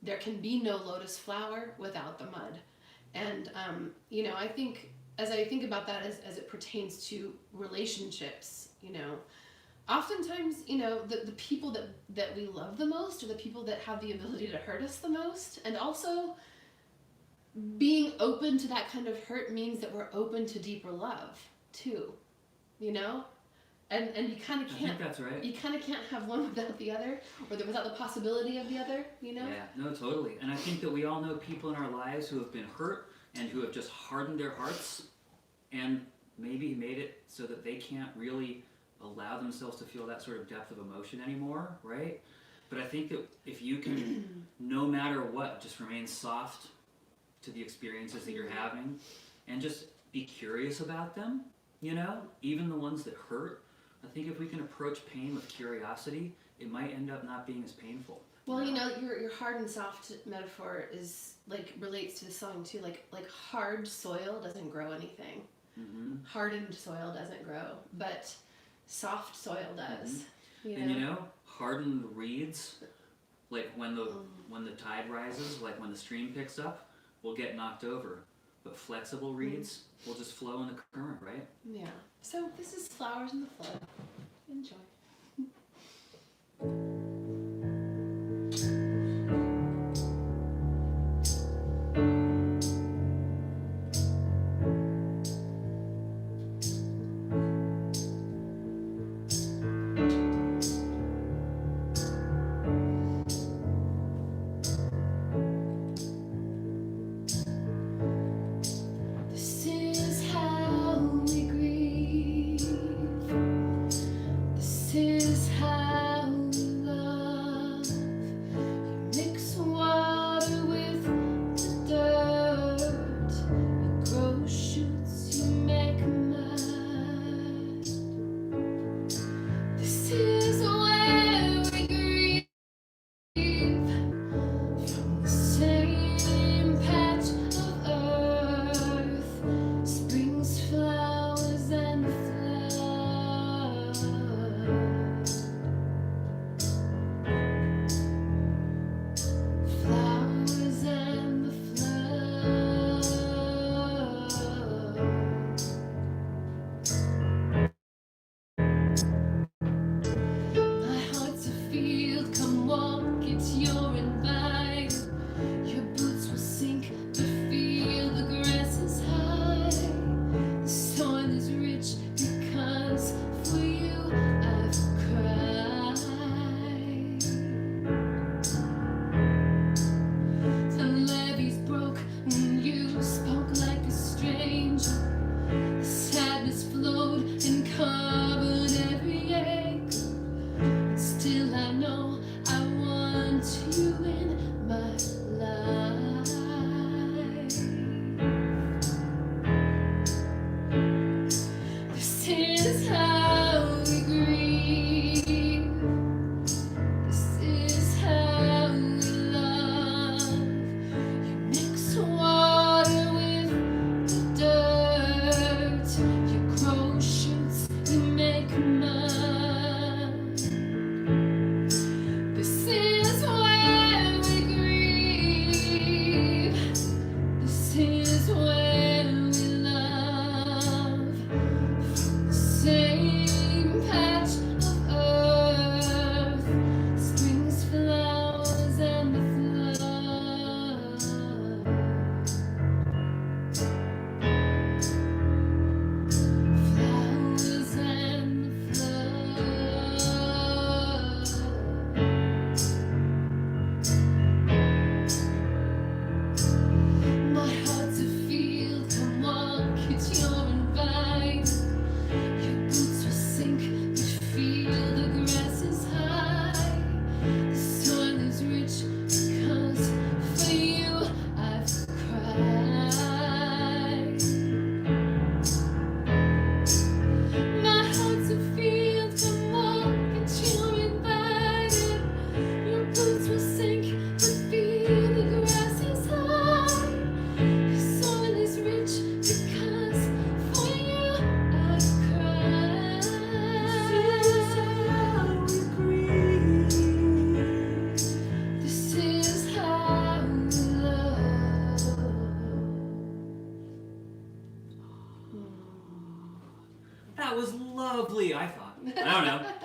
[SPEAKER 2] There can be no lotus flower without the mud. And, I think, as I think about that as it pertains to relationships, oftentimes, the people that we love the most are the people that have the ability to hurt us the most. And also, being open to that kind of hurt means that we're open to deeper love, too, And you kind of can't.
[SPEAKER 1] I think that's right.
[SPEAKER 2] You kind of can't have one without the other, or without the possibility of the other,
[SPEAKER 1] Yeah, no, totally. And I think that we all know people in our lives who have been hurt and who have just hardened their hearts and maybe made it so that they can't really allow themselves to feel that sort of depth of emotion anymore, right? But I think that if you can, no matter what, just remain soft to the experiences that you're having and just be curious about them, even the ones that hurt. I think if we can approach pain with curiosity, it might end up not being as painful.
[SPEAKER 2] Well, your hard and soft metaphor is relates to the song too. Like hard soil doesn't grow anything. Mm-hmm. Hardened soil doesn't grow, but soft soil does.
[SPEAKER 1] Mm-hmm. And hardened reeds, like when the tide rises, like when the stream picks up, will get knocked over. But flexible reeds will just flow in the current, right?
[SPEAKER 2] Yeah. So this is Flowers in the Flood. Enjoy.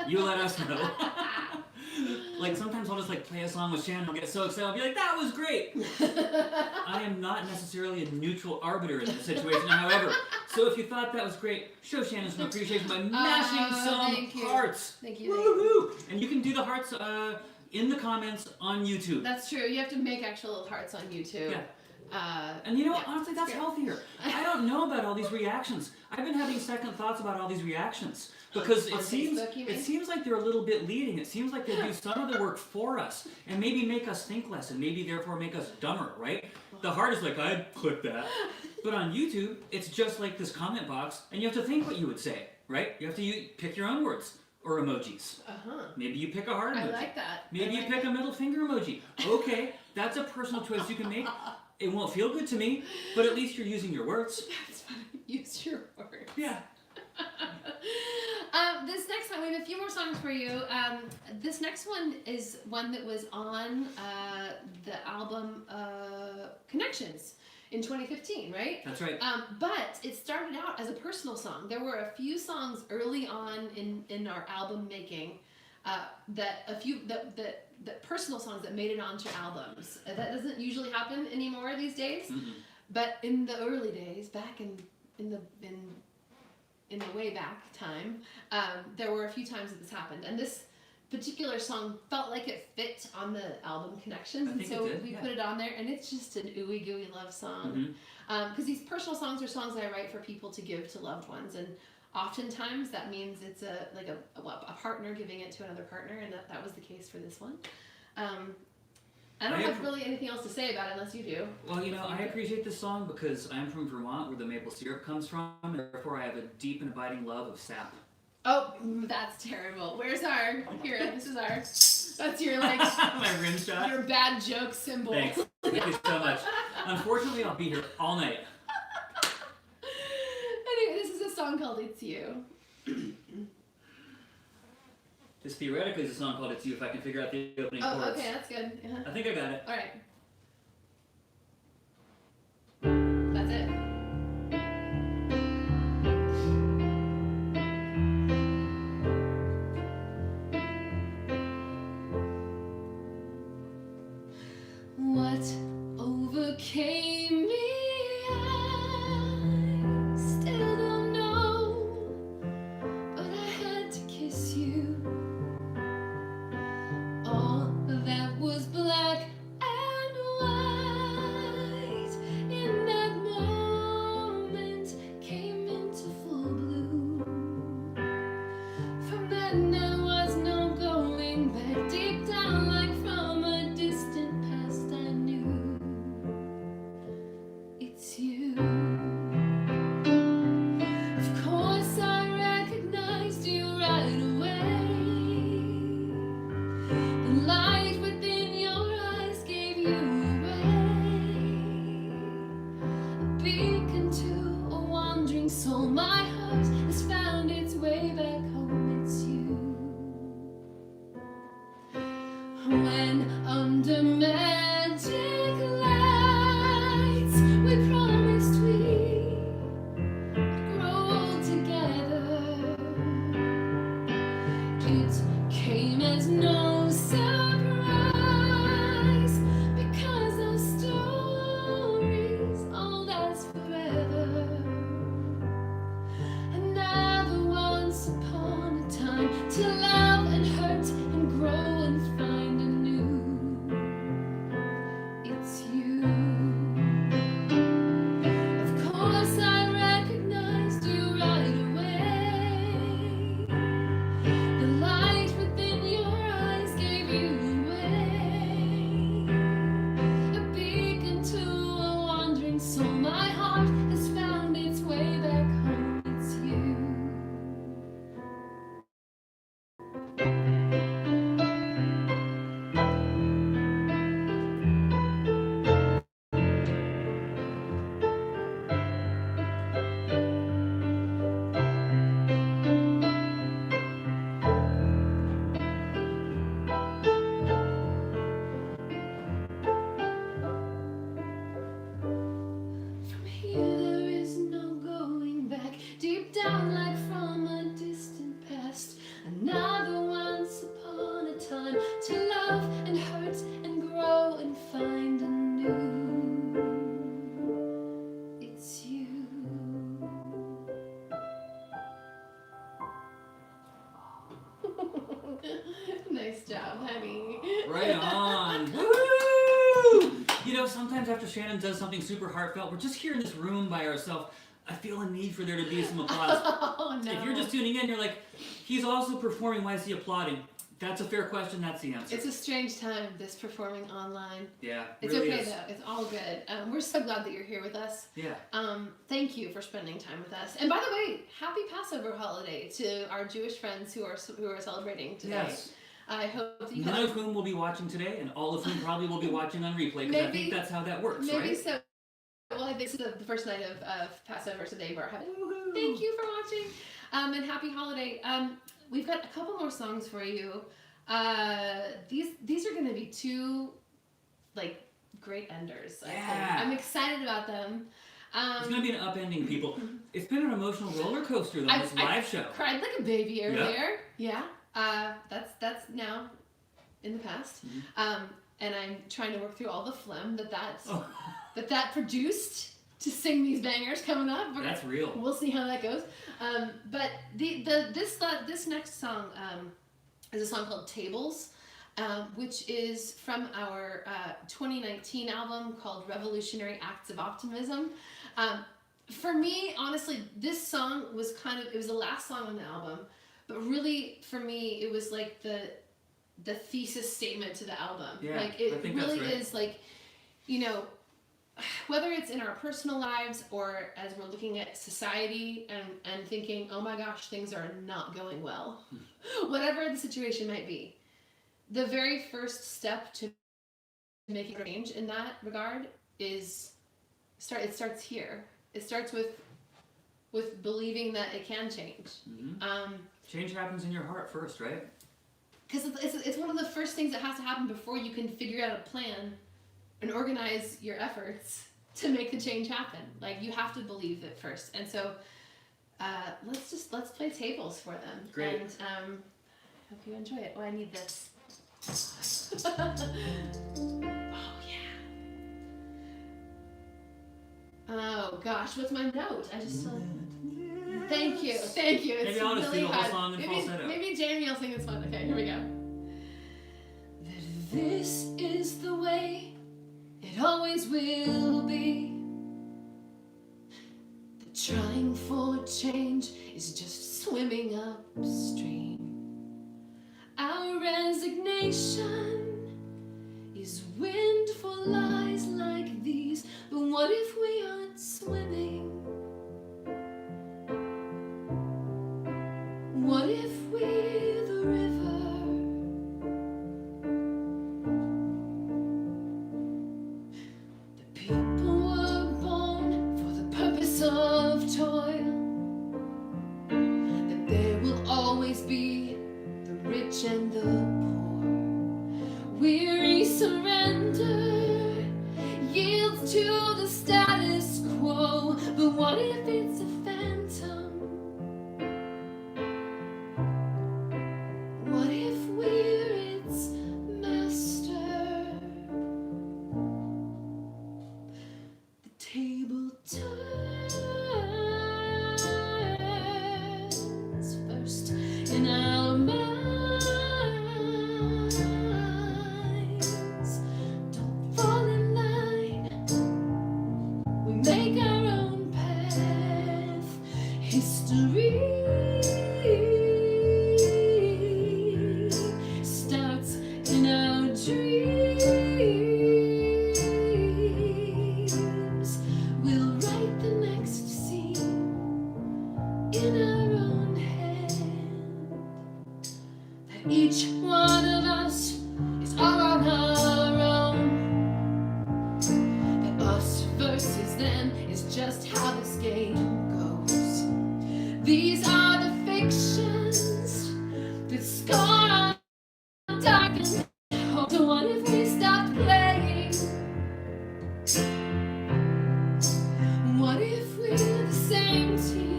[SPEAKER 1] You let us know. Like sometimes I'll just like play a song with Shannon, I'll get so excited, I'll be like, that was great! I am not necessarily a neutral arbiter in this situation, however. So if you thought that was great, show Shannon some appreciation by mashing some hearts.
[SPEAKER 2] Thank you.
[SPEAKER 1] Woohoo! And you can do the hearts in the comments on YouTube.
[SPEAKER 2] That's true. You have to make actual hearts on YouTube.
[SPEAKER 1] Yeah. And you know what? Honestly, that's healthier. I don't know about all these reactions. I've been having second thoughts about all these reactions because it seems like they're a little bit leading. It seems like they do some of the work for us and maybe make us think less and maybe therefore make us dumber, right? The heart is like, I'd click that. But on YouTube, it's just like this comment box and you have to think what you would say, right? You have to pick your own words or emojis. Maybe you pick a heart emoji.
[SPEAKER 2] I like that.
[SPEAKER 1] Maybe you pick a middle finger emoji. Okay, that's a personal choice you can make. It won't feel good to me, but at least you're using your words.
[SPEAKER 2] That's funny. Use your words.
[SPEAKER 1] Yeah.
[SPEAKER 2] This next one, we have a few more songs for you. This next one is one that was on the album Connections in 2015, right?
[SPEAKER 1] That's right.
[SPEAKER 2] But it started out as a personal song. There were a few songs early on in our album making that personal songs that made it onto albums. That doesn't usually happen anymore these days. Mm-hmm. But in the early days, back in the way back time, there were a few times that this happened, and this particular song felt like it fit on the album Connections, and so we put it on there, and it's just an ooey gooey love song. Because these personal songs are songs that I write for people to give to loved ones, and oftentimes that means it's a partner giving it to another partner, and that was the case for this one. I don't have really anything else to say about it unless you do.
[SPEAKER 1] Well, you know, I appreciate this song because I'm from Vermont, where the maple syrup comes from, and therefore I have a deep and abiding love of sap.
[SPEAKER 2] Oh, that's terrible. Where's our... Here, this is our... That's your, like...
[SPEAKER 1] My rim shot.
[SPEAKER 2] Your bad joke symbol.
[SPEAKER 1] Thanks. Thank you so much. Unfortunately, I'll be here all night.
[SPEAKER 2] Anyway, this is a song called It's You.
[SPEAKER 1] This theoretically is a song called It's You if I can figure out the opening chords.
[SPEAKER 2] Oh, okay, that's good.
[SPEAKER 1] I think I got it.
[SPEAKER 2] All right. That's it. What overcame me? I still don't know, but I had to kiss you. All that was black and white in that moment came into full bloom. From then there was no going back. Deep down, like from a distant past, I knew it's you. Of course I recognized you right away. The light within your eyes gave you away. A beacon to a wandering soul. My heart has found its way back home. It's you. When under magic lights we promised we'd grow old together, it came as no surprise, because our stories old as forever. Another once upon a time to love and hurt and grow and find anew. It's you. Of course I recognized you right away. The light within your eyes honey.
[SPEAKER 1] Right on. Woo! You know, sometimes after Shannon does something super heartfelt, we're just here in this room by ourselves. I feel a need for there to be some applause.
[SPEAKER 2] Oh, no.
[SPEAKER 1] If you're just tuning in, you're like, he's also performing, why is he applauding? That's a fair question, that's the answer.
[SPEAKER 2] It's a strange time, this performing online.
[SPEAKER 1] Yeah,
[SPEAKER 2] it's
[SPEAKER 1] really
[SPEAKER 2] okay
[SPEAKER 1] is.
[SPEAKER 2] though, it's all good. We're so glad that you're here with us.
[SPEAKER 1] Yeah.
[SPEAKER 2] Thank you for spending time with us. And by the way, happy Passover holiday to our Jewish friends who are celebrating today.
[SPEAKER 1] Yes.
[SPEAKER 2] I hope that you
[SPEAKER 1] None of whom will be watching today, and all of whom probably will be watching on replay, because I think that's how that works,
[SPEAKER 2] maybe
[SPEAKER 1] right?
[SPEAKER 2] Maybe so. Well, this is the first night of Passover, so they were having. Thank you for watching, and happy holiday. We've got a couple more songs for you. These are going to be two, like, great enders. I think. I'm excited about them.
[SPEAKER 1] It's going to be an upending, people. It's been an emotional roller coaster, though, this live show.
[SPEAKER 2] I cried like a baby earlier. Yeah. That's now in the past. And I'm trying to work through all the phlegm that produced to sing these bangers coming up.
[SPEAKER 1] That's real.
[SPEAKER 2] We'll see how that goes. But this next song is a song called Tables, which is from our 2019 album called Revolutionary Acts of Optimism. For me, honestly, this song was it was the last song on the album, but really for me, it was like the thesis statement to the album.
[SPEAKER 1] Yeah,
[SPEAKER 2] like it really
[SPEAKER 1] right.
[SPEAKER 2] is like, you know, whether it's in our personal lives or as we're looking at society and thinking, oh my gosh, things are not going well, whatever the situation might be, the very first step to making a change in that regard is it starts here. It starts with believing that it can change.
[SPEAKER 1] Change happens in your heart first, right?
[SPEAKER 2] Because it's one of the first things that has to happen before you can figure out a plan and organize your efforts to make the change happen. Like, you have to believe it first. And so let's play Tables for them.
[SPEAKER 1] Great.
[SPEAKER 2] And hope you enjoy it. Oh, I need this. Oh gosh, what's my note? I just Thank you. It's
[SPEAKER 1] maybe I'll just
[SPEAKER 2] really
[SPEAKER 1] do the whole
[SPEAKER 2] hard.
[SPEAKER 1] song in falsetto.
[SPEAKER 2] Maybe Jamie will sing this one. Okay, here we go. That this is the way it always will be. That trying for change is just swimming upstream. Our resignation is wind for lies like these. But what if we aren't swimming? What if we're the river? The people were born for the purpose of toil. That there will always be the rich and the poor. Weary surrender yields to the status quo. But what if it's a phantom? What if we're its master? The table turns first in our minds. Don't fall in line. We make our own path. History starts in our dreams. We'll write the next scene in our own hand. That each one of us is all on our own. That us versus them is just how this game goes. These are the fictions that scar our darkened hope. So what if we stopped playing? What if we're the same team?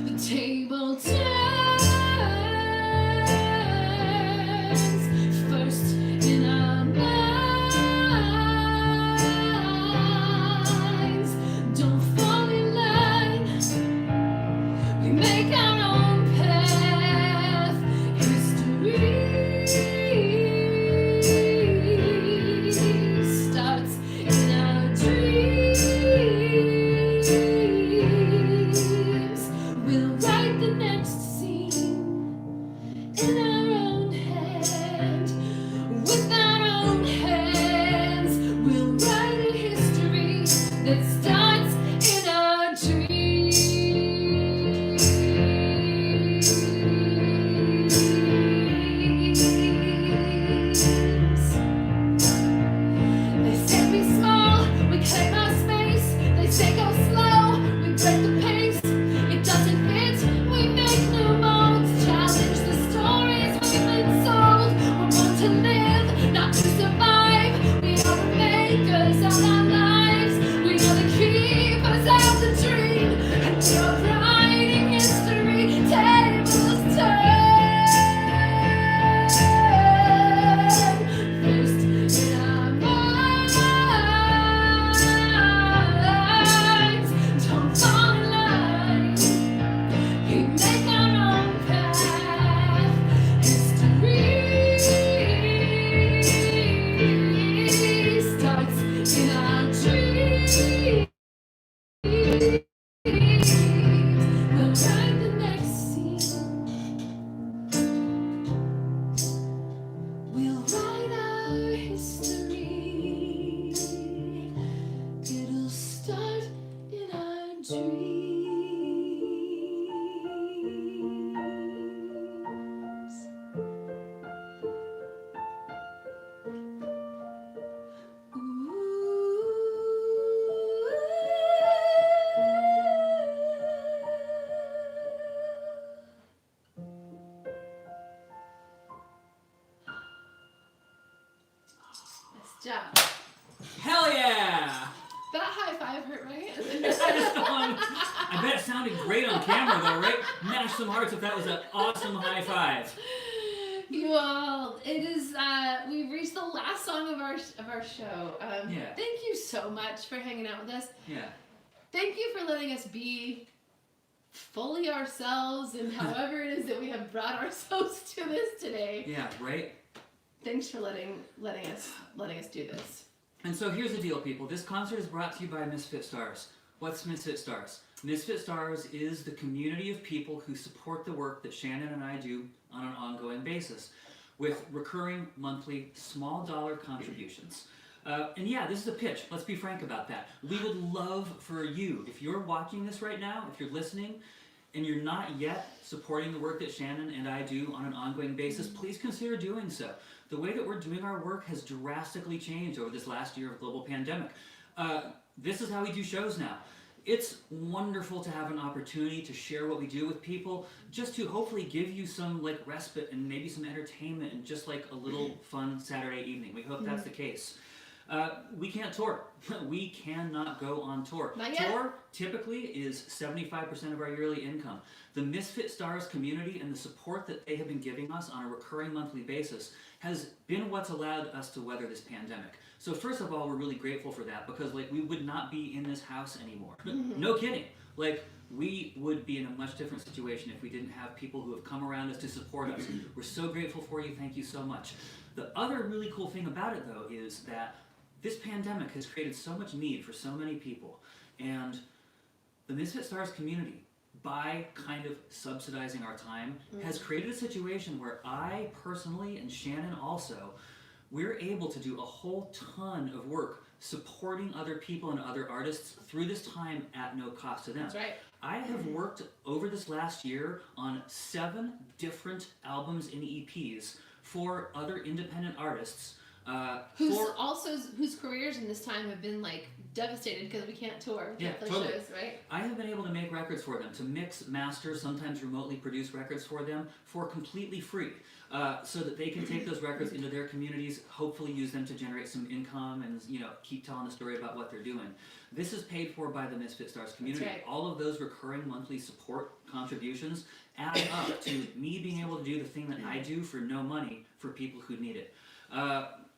[SPEAKER 2] The table turns first in our minds. Don't fall in line. We make our own path. job.
[SPEAKER 1] Hell yeah!
[SPEAKER 2] That high five hurt my hand.
[SPEAKER 1] I bet it sounded great on camera though, right? Mash some hearts if that was an awesome high five.
[SPEAKER 2] You all, it is, we've reached the last song of our show. Thank you so much for hanging out with us.
[SPEAKER 1] Yeah.
[SPEAKER 2] Thank you for letting us be fully ourselves and however it is that we have brought ourselves to this today.
[SPEAKER 1] Yeah, right?
[SPEAKER 2] Thanks for letting us do this.
[SPEAKER 1] And so here's the deal, people. This concert is brought to you by Misfit Stars. What's Misfit Stars? Misfit Stars is the community of people who support the work that Shannon and I do on an ongoing basis with recurring monthly small dollar contributions. And yeah, this is a pitch. Let's be frank about that. We would love for you, if you're watching this right now, if you're listening, and you're not yet supporting the work that Shannon and I do on an ongoing basis, please consider doing so. The way that we're doing our work has drastically changed over this last year of global pandemic. This is how we do shows now. It's wonderful to have an opportunity to share what we do with people, just to hopefully give you some like respite and maybe some entertainment and just like a little fun Saturday evening. We hope that's the case. We can't tour. We cannot go on tour.
[SPEAKER 2] Not yet.
[SPEAKER 1] Tour typically is 75% of our yearly income. The Misfit Stars community and the support that they have been giving us on a recurring monthly basis has been what's allowed us to weather this pandemic. So first of all, we're really grateful for that because like we would not be in this house anymore. No kidding. Like we would be in a much different situation if we didn't have people who have come around us to support us. We're so grateful for you. Thank you so much. The other really cool thing about it though is that this pandemic has created so much need for so many people. And the Misfit Stars community, by kind of subsidizing our time, has created a situation where I personally, and Shannon also, we're able to do a whole ton of work supporting other people and other artists through this time at no cost to them.
[SPEAKER 2] That's right.
[SPEAKER 1] I have worked over this last year on 7 different albums and EPs for other independent artists. Whose
[SPEAKER 2] careers in this time have been like devastated because we can't tour, we can't play
[SPEAKER 1] totally.
[SPEAKER 2] shows, right?
[SPEAKER 1] I have been able to make records for them, to mix, master, sometimes remotely produce records for them for completely free, so that they can take those records into their communities, hopefully use them to generate some income and keep telling the story about what they're doing. This is paid for by the Misfit Stars community.
[SPEAKER 2] That's right.
[SPEAKER 1] All of those recurring monthly support contributions add up to me being able to do the thing that I do for no money for people who need it.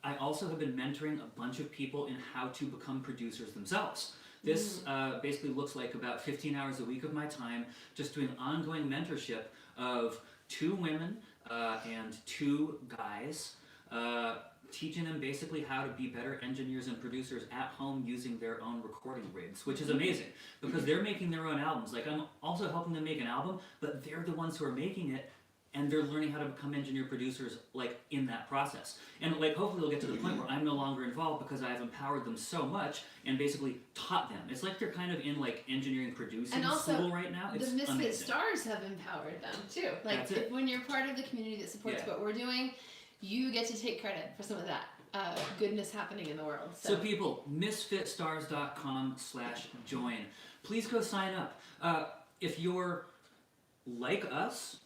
[SPEAKER 1] I also have been mentoring a bunch of people in how to become producers themselves. This basically looks like about 15 hours a week of my time just doing ongoing mentorship of 2 women and 2 guys, teaching them basically how to be better engineers and producers at home using their own recording rigs, which is amazing because they're making their own albums. Like I'm also helping them make an album, but they're the ones who are making it. And they're learning how to become engineer producers like in that process. And like hopefully they'll get to the point where I'm no longer involved because I've empowered them so much and basically taught them. It's like they're kind of in like engineering producing school right now. It's
[SPEAKER 2] the Misfit
[SPEAKER 1] amazing.
[SPEAKER 2] Stars have empowered them too. Like when you're part of the community that supports what we're doing, you get to take credit for some of that goodness happening in the world.
[SPEAKER 1] So people, misfitstars.com/join. Please go sign up. If you're like us,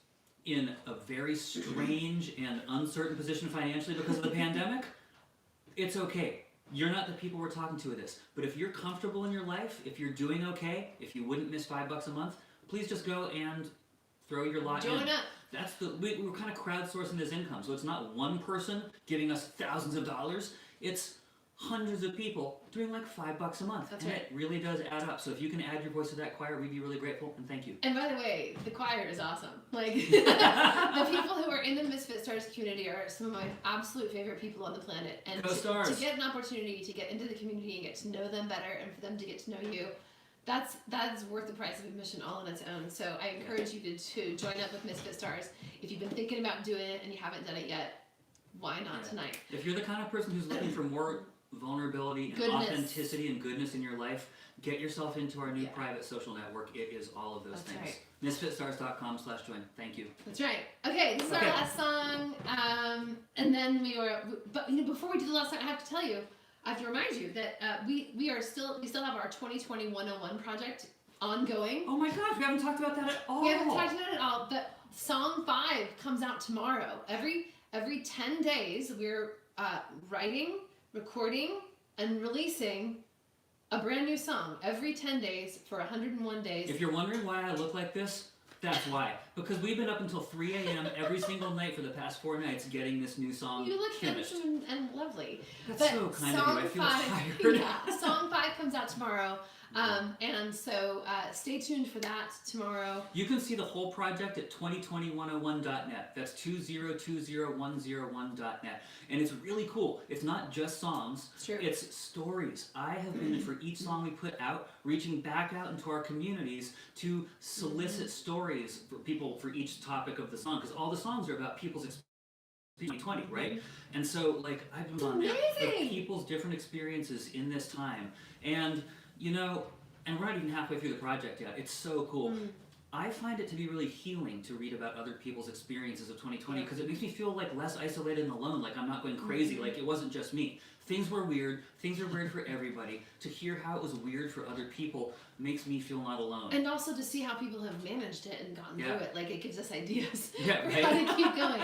[SPEAKER 1] in a very strange and uncertain position financially because of the pandemic, it's okay. You're not the people we're talking to with this. But if you're comfortable in your life, if you're doing okay, if you wouldn't miss $5 a month, please just go and throw your lot in.
[SPEAKER 2] Join up.
[SPEAKER 1] That's we're kind of crowdsourcing this income. So it's not one person giving us thousands of dollars. It's hundreds of people doing like $5 a month.
[SPEAKER 2] That's
[SPEAKER 1] and
[SPEAKER 2] right.
[SPEAKER 1] It really does add up. So if you can add your voice to that choir, we'd be really grateful, and thank you.
[SPEAKER 2] And by the way, the choir is awesome. Like the people who are in the Misfit Stars community are some of my absolute favorite people on the planet. And to get an opportunity to get into the community and get to know them better and for them to get to know you, that's worth the price of admission all on its own. So I encourage you to join up with Misfit Stars. If you've been thinking about doing it and you haven't done it yet, why not tonight?
[SPEAKER 1] If you're the kind of person who's looking for more vulnerability and authenticity and goodness in your life, get yourself into our new private social network. It is all of those things.
[SPEAKER 2] Right.
[SPEAKER 1] Misfitstars.com/join. Thank you.
[SPEAKER 2] That's right. Okay, this is our last song. And then but before we do the last song, I have to tell you, I have to remind you that we still have our 2020 101 project ongoing.
[SPEAKER 1] Oh my gosh, we haven't talked about that at all.
[SPEAKER 2] We haven't talked about it at all, but song 5 comes out tomorrow. Every 10 days, we're writing, recording and releasing a brand new song every 10 days for 101 days.
[SPEAKER 1] If you're wondering why I look like this, that's why. Because we've been up until 3 a.m. every single night for the past 4 nights getting this new song
[SPEAKER 2] You look
[SPEAKER 1] finished.
[SPEAKER 2] handsome and lovely.
[SPEAKER 1] That's
[SPEAKER 2] but
[SPEAKER 1] so kind of you. I feel tired.
[SPEAKER 2] Yeah, song 5 comes out tomorrow. And so stay tuned for that tomorrow.
[SPEAKER 1] You can see the whole project at 2020101.net. That's 2020101.net. And it's really cool. It's not just songs.
[SPEAKER 2] It's true.
[SPEAKER 1] It's stories. I have been, for each song we put out, reaching back out into our communities to solicit stories for people for each topic of the song. Because all the songs are about people's experience. 2020, right? And so, like, I've been on people's different experiences in this time. And you know, and we're not even halfway through the project yet. It's so cool. I find it to be really healing to read about other people's experiences of 2020 because it makes me feel like less isolated and alone, like I'm not going crazy, like it wasn't just me. Things were weird. Things are weird for everybody. To hear how it was weird for other people makes me feel not alone.
[SPEAKER 2] And also to see how people have managed it and gotten through it. Like, it gives us ideas for
[SPEAKER 1] right?
[SPEAKER 2] how to keep going.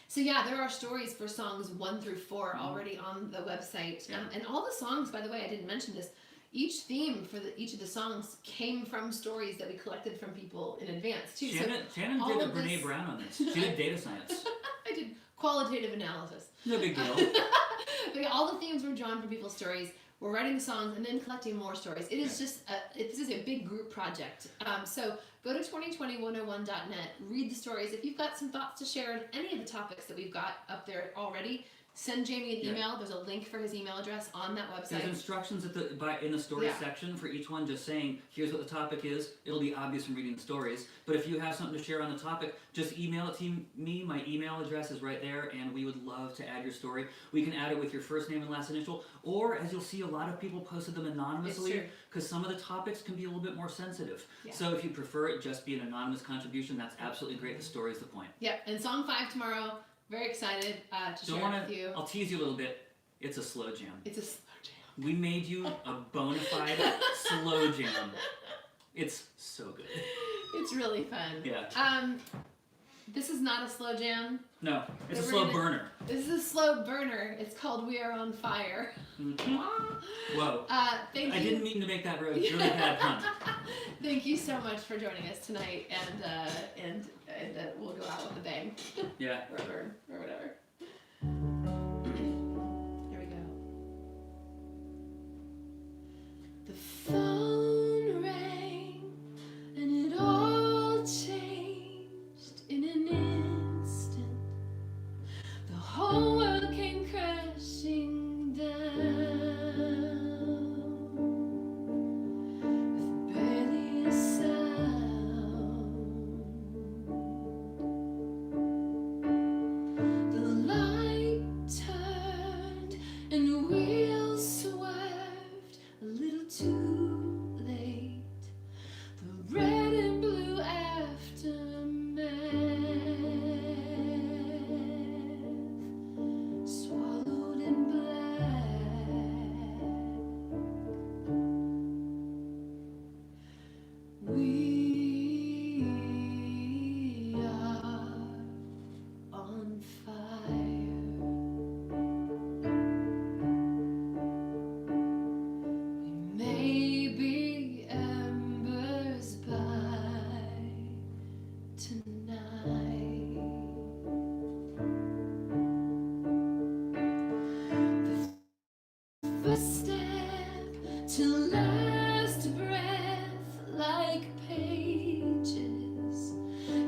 [SPEAKER 2] So yeah, there are stories for songs 1 through 4 already on the website. And all the songs, by the way, I didn't mention this, each theme for each of the songs came from stories that we collected from people in advance too.
[SPEAKER 1] Shannon did a Brene Brown on this. She did data science.
[SPEAKER 2] I did qualitative analysis.
[SPEAKER 1] No big deal.
[SPEAKER 2] But yeah, all the themes were drawn from people's stories. We're writing the songs and then collecting more stories. It is just this is a big group project. So go to 2020101.net, read the stories. If you've got some thoughts to share on any of the topics that we've got up there already, send Jamie an email. There's a link for his email address on that website.
[SPEAKER 1] There's instructions in the story section for each one, just saying, here's what the topic is. It'll be obvious from reading the stories. But if you have something to share on the topic, just email it to me. My email address is right there, and we would love to add your story. We can add it with your first name and last initial, or as you'll see, a lot of people posted them anonymously because some of the topics can be a little bit more sensitive. Yeah. So if you prefer it just be an anonymous contribution, that's absolutely great. The story is the point.
[SPEAKER 2] Yep, and song 5 tomorrow. Very excited to share it with you.
[SPEAKER 1] I'll tease you a little bit. It's a slow jam.
[SPEAKER 2] It's a slow jam.
[SPEAKER 1] We made you a bona fide slow jam. It's so good.
[SPEAKER 2] It's really fun.
[SPEAKER 1] Yeah.
[SPEAKER 2] This is not a slow jam.
[SPEAKER 1] No, it's a slow burner.
[SPEAKER 2] This is a slow burner. It's called We Are on Fire.
[SPEAKER 1] Mm-hmm. Whoa.
[SPEAKER 2] Thank you.
[SPEAKER 1] I didn't mean to make that really bad pun.
[SPEAKER 2] Thank you so much for joining us tonight, and we'll go out with a bang.
[SPEAKER 1] Yeah.
[SPEAKER 2] Or a burn, or whatever. Here we go. The phone rang, and it all changed in an instant. The whole world came crashing down.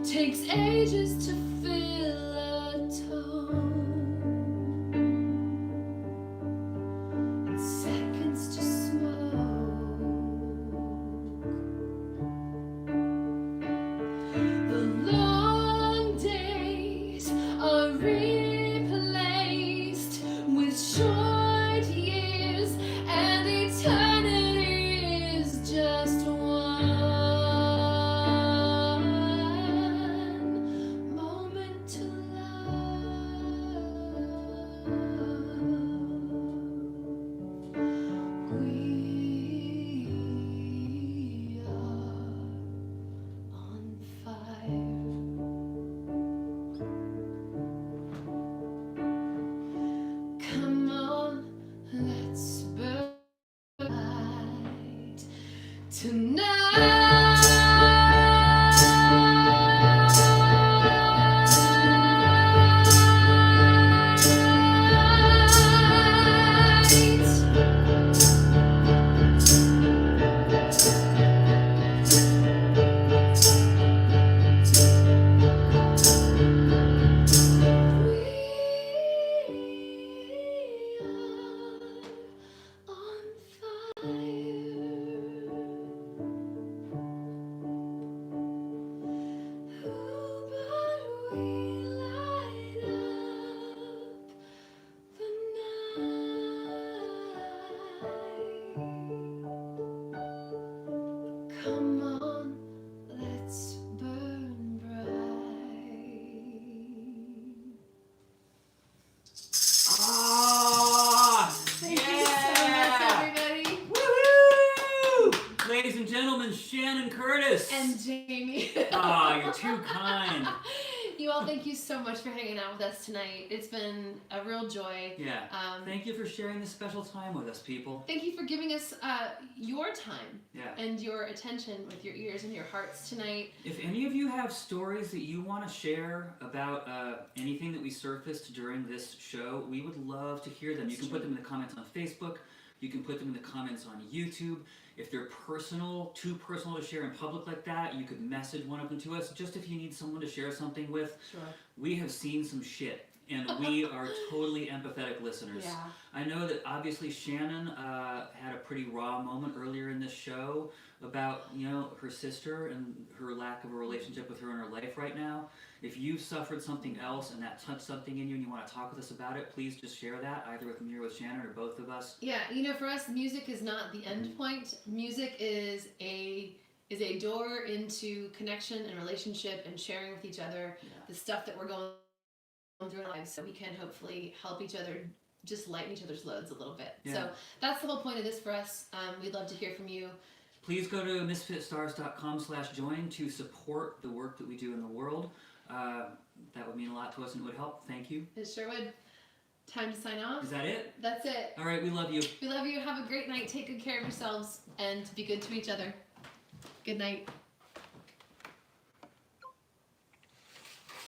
[SPEAKER 2] Takes ages to fill a tone, and seconds to smoke. The long days are replaced with short years, and eternity is just one. To
[SPEAKER 1] Shannon Curtis.
[SPEAKER 2] And Jamie.
[SPEAKER 1] Oh, you're too kind.
[SPEAKER 2] You all, thank you so much for hanging out with us tonight. It's been a real joy.
[SPEAKER 1] Yeah. Thank you for sharing this special time with us, people.
[SPEAKER 2] Thank you for giving us your time
[SPEAKER 1] yeah.
[SPEAKER 2] and your attention with your ears and your hearts tonight.
[SPEAKER 1] If any of you have stories that you want to share about anything that we surfaced during this show, we would love to hear them. You can put them in the comments on Facebook. You can put them in the comments on YouTube. If they're too personal to share in public like that, you could message one of them to us, just if you need someone to share something with.
[SPEAKER 2] Sure.
[SPEAKER 1] We have seen some shit, and we are totally empathetic listeners.
[SPEAKER 2] Yeah.
[SPEAKER 1] I know that obviously Shannon had a pretty raw moment earlier in this show about, her sister and her lack of a relationship with her in her life right now. If you've suffered something else and that touched something in you and you want to talk with us about it, please just share that, either with me or with Shannon or both of us.
[SPEAKER 2] Yeah, for us, music is not the end point. Music is a door into connection and relationship and sharing with each other the stuff that we're going through in our lives, so we can hopefully help each other, just lighten each other's loads a little bit. Yeah. So that's the whole point of this for us. We'd love to hear from you.
[SPEAKER 1] Please go to misfitstars.com/join to support the work that we do in the world. That would mean a lot to us and it would help. Thank you.
[SPEAKER 2] It sure would. Time to sign off.
[SPEAKER 1] Is that it?
[SPEAKER 2] That's it.
[SPEAKER 1] All right, we love you.
[SPEAKER 2] We love you. Have a great night. Take good care of yourselves and be good to each other. Good night.